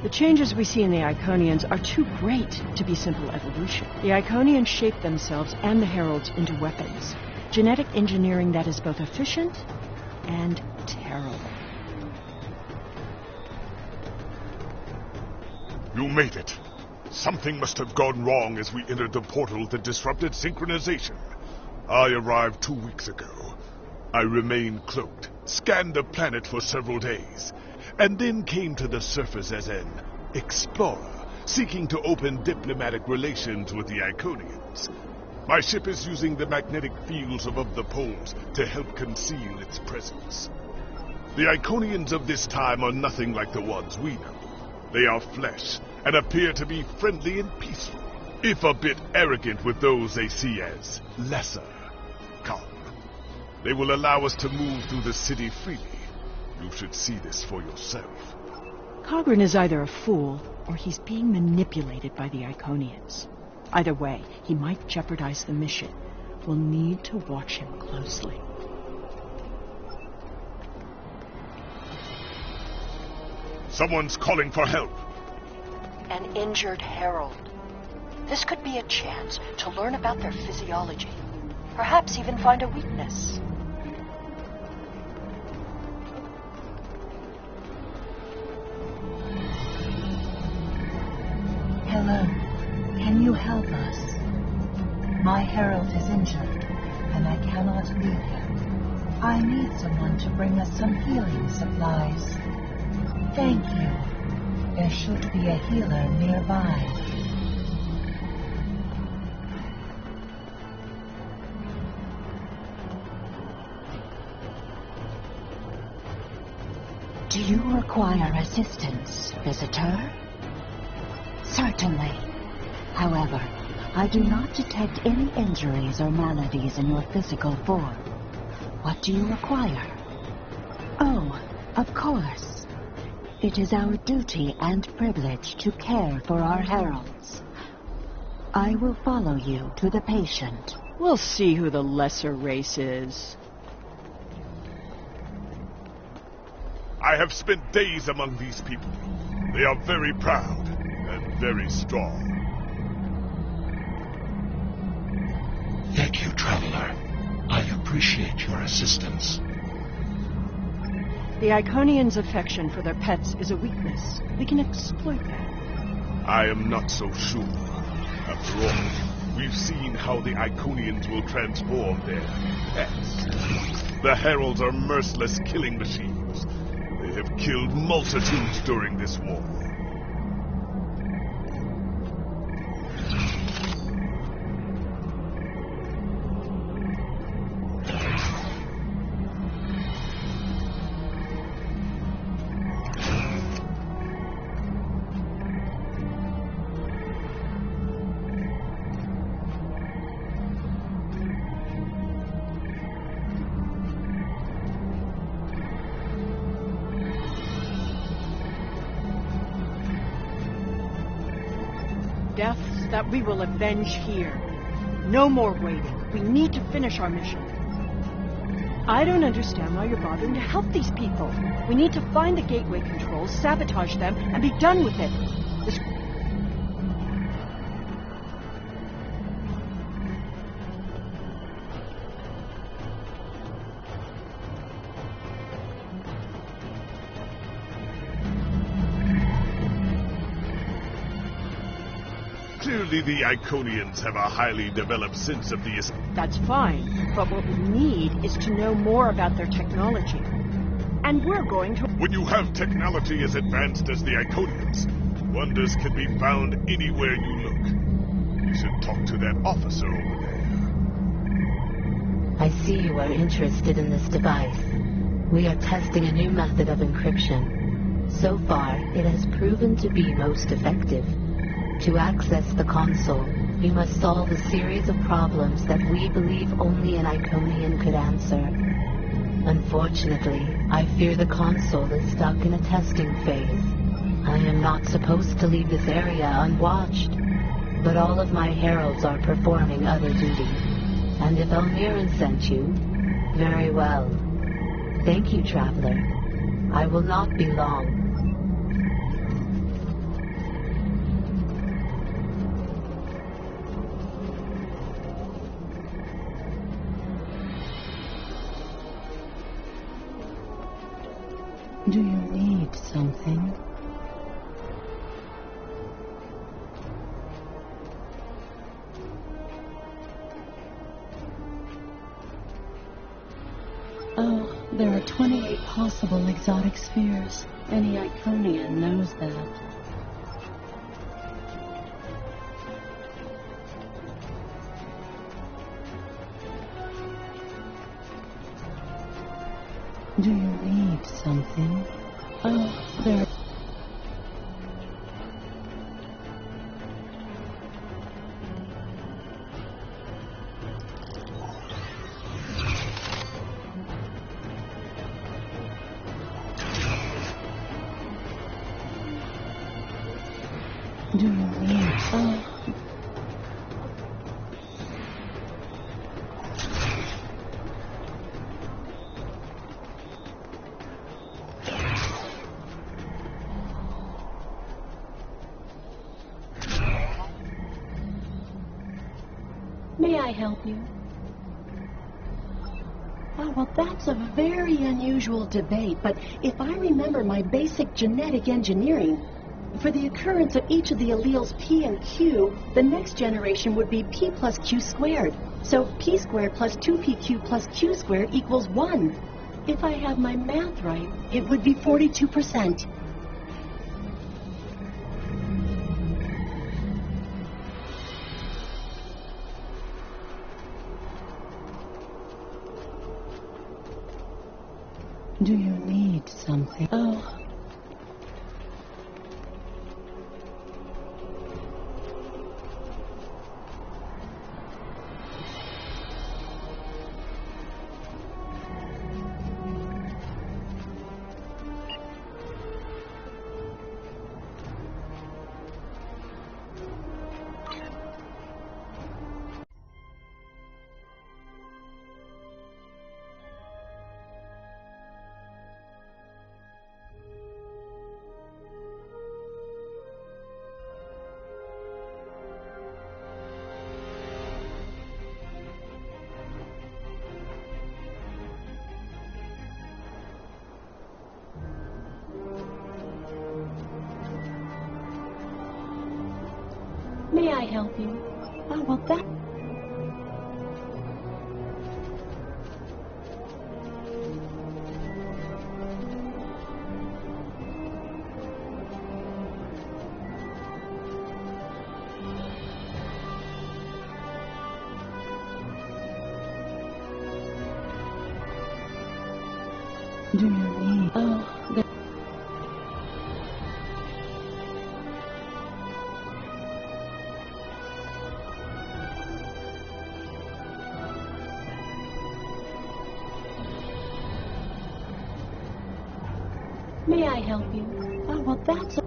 The changes we see in the Iconians are too great to be simple evolution. The Iconians shape themselves and the Heralds into weapons. Genetic engineering that is both efficient and terrible. You made it. Something must have gone wrong as we entered the portal that disrupted synchronization. I arrived 2 weeks ago. I remained cloaked, scanned the planet for several days, and then came to the surface as an explorer, seeking to open diplomatic relations with the Iconians. My ship is using the magnetic fields above the poles to help conceal its presence. The Iconians of this time are nothing like the ones we know. They are flesh, and appear to be friendly and peaceful, if a bit arrogant with those they see as lesser. Come. They will allow us to move through the city freely. You should see this for yourself. Cogran is either a fool, or he's being manipulated by the Iconians. Either way, he might jeopardize the mission. We'll need to watch him closely. Someone's calling for help. An injured herald. This could be a chance to learn about their physiology. Perhaps even find a weakness. Hello. Can you help us? My herald is injured, and I cannot leave him. I need someone to bring us some healing supplies. Thank you. There should be a healer nearby. Do you require assistance, visitor? Certainly. However, I do not detect any injuries or maladies in your physical form. What do you require? Oh, of course. It is our duty and privilege to care for our heralds. I will follow you to the patient. We'll see who the lesser race is. I have spent days among these people. They are very proud and very strong. Thank you, Traveler. I appreciate your assistance. The Iconians' affection for their pets is a weakness. We can exploit that. I am not so sure. After all, we've seen how the Iconians will transform their pets. The Heralds are merciless killing machines. They have killed multitudes during this war. Deaths that we will avenge here. No more waiting. We need to finish our mission. I don't understand why you're bothering to help these people. We need to find the gateway controls, sabotage them, and be done with it. This... Clearly the Iconians have a highly developed sense of the... That's fine, but what we need is to know more about their technology. And we're going to... When you have technology as advanced as the Iconians, wonders can be found anywhere you look. You should talk to that officer over there. I see you are interested in this device. We are testing a new method of encryption. So far, it has proven to be most effective. To access the console, you must solve a series of problems that we believe only an Iconian could answer. Unfortunately, I fear the console is stuck in a testing phase. I am not supposed to leave this area unwatched, but all of my heralds are performing other duties. And if Elmiran sent you, very well. Thank you, Traveler. I will not be long. Do you need something? Oh, there are 28 possible exotic spheres. Any Iconian knows that. Do you need something? Oh, there... Do you need... Oh... May I help you? Oh, well, that's a very unusual debate, but if I remember my basic genetic engineering, for the occurrence of each of the alleles P and Q, the next generation would be P plus Q squared. So P squared plus 2PQ plus Q squared equals 1. If I have my math right, it would be 42%. Do you need something? Oh. May I help you? Oh, well, that... Do you need? Oh, that... May I help you? Oh, well, that's...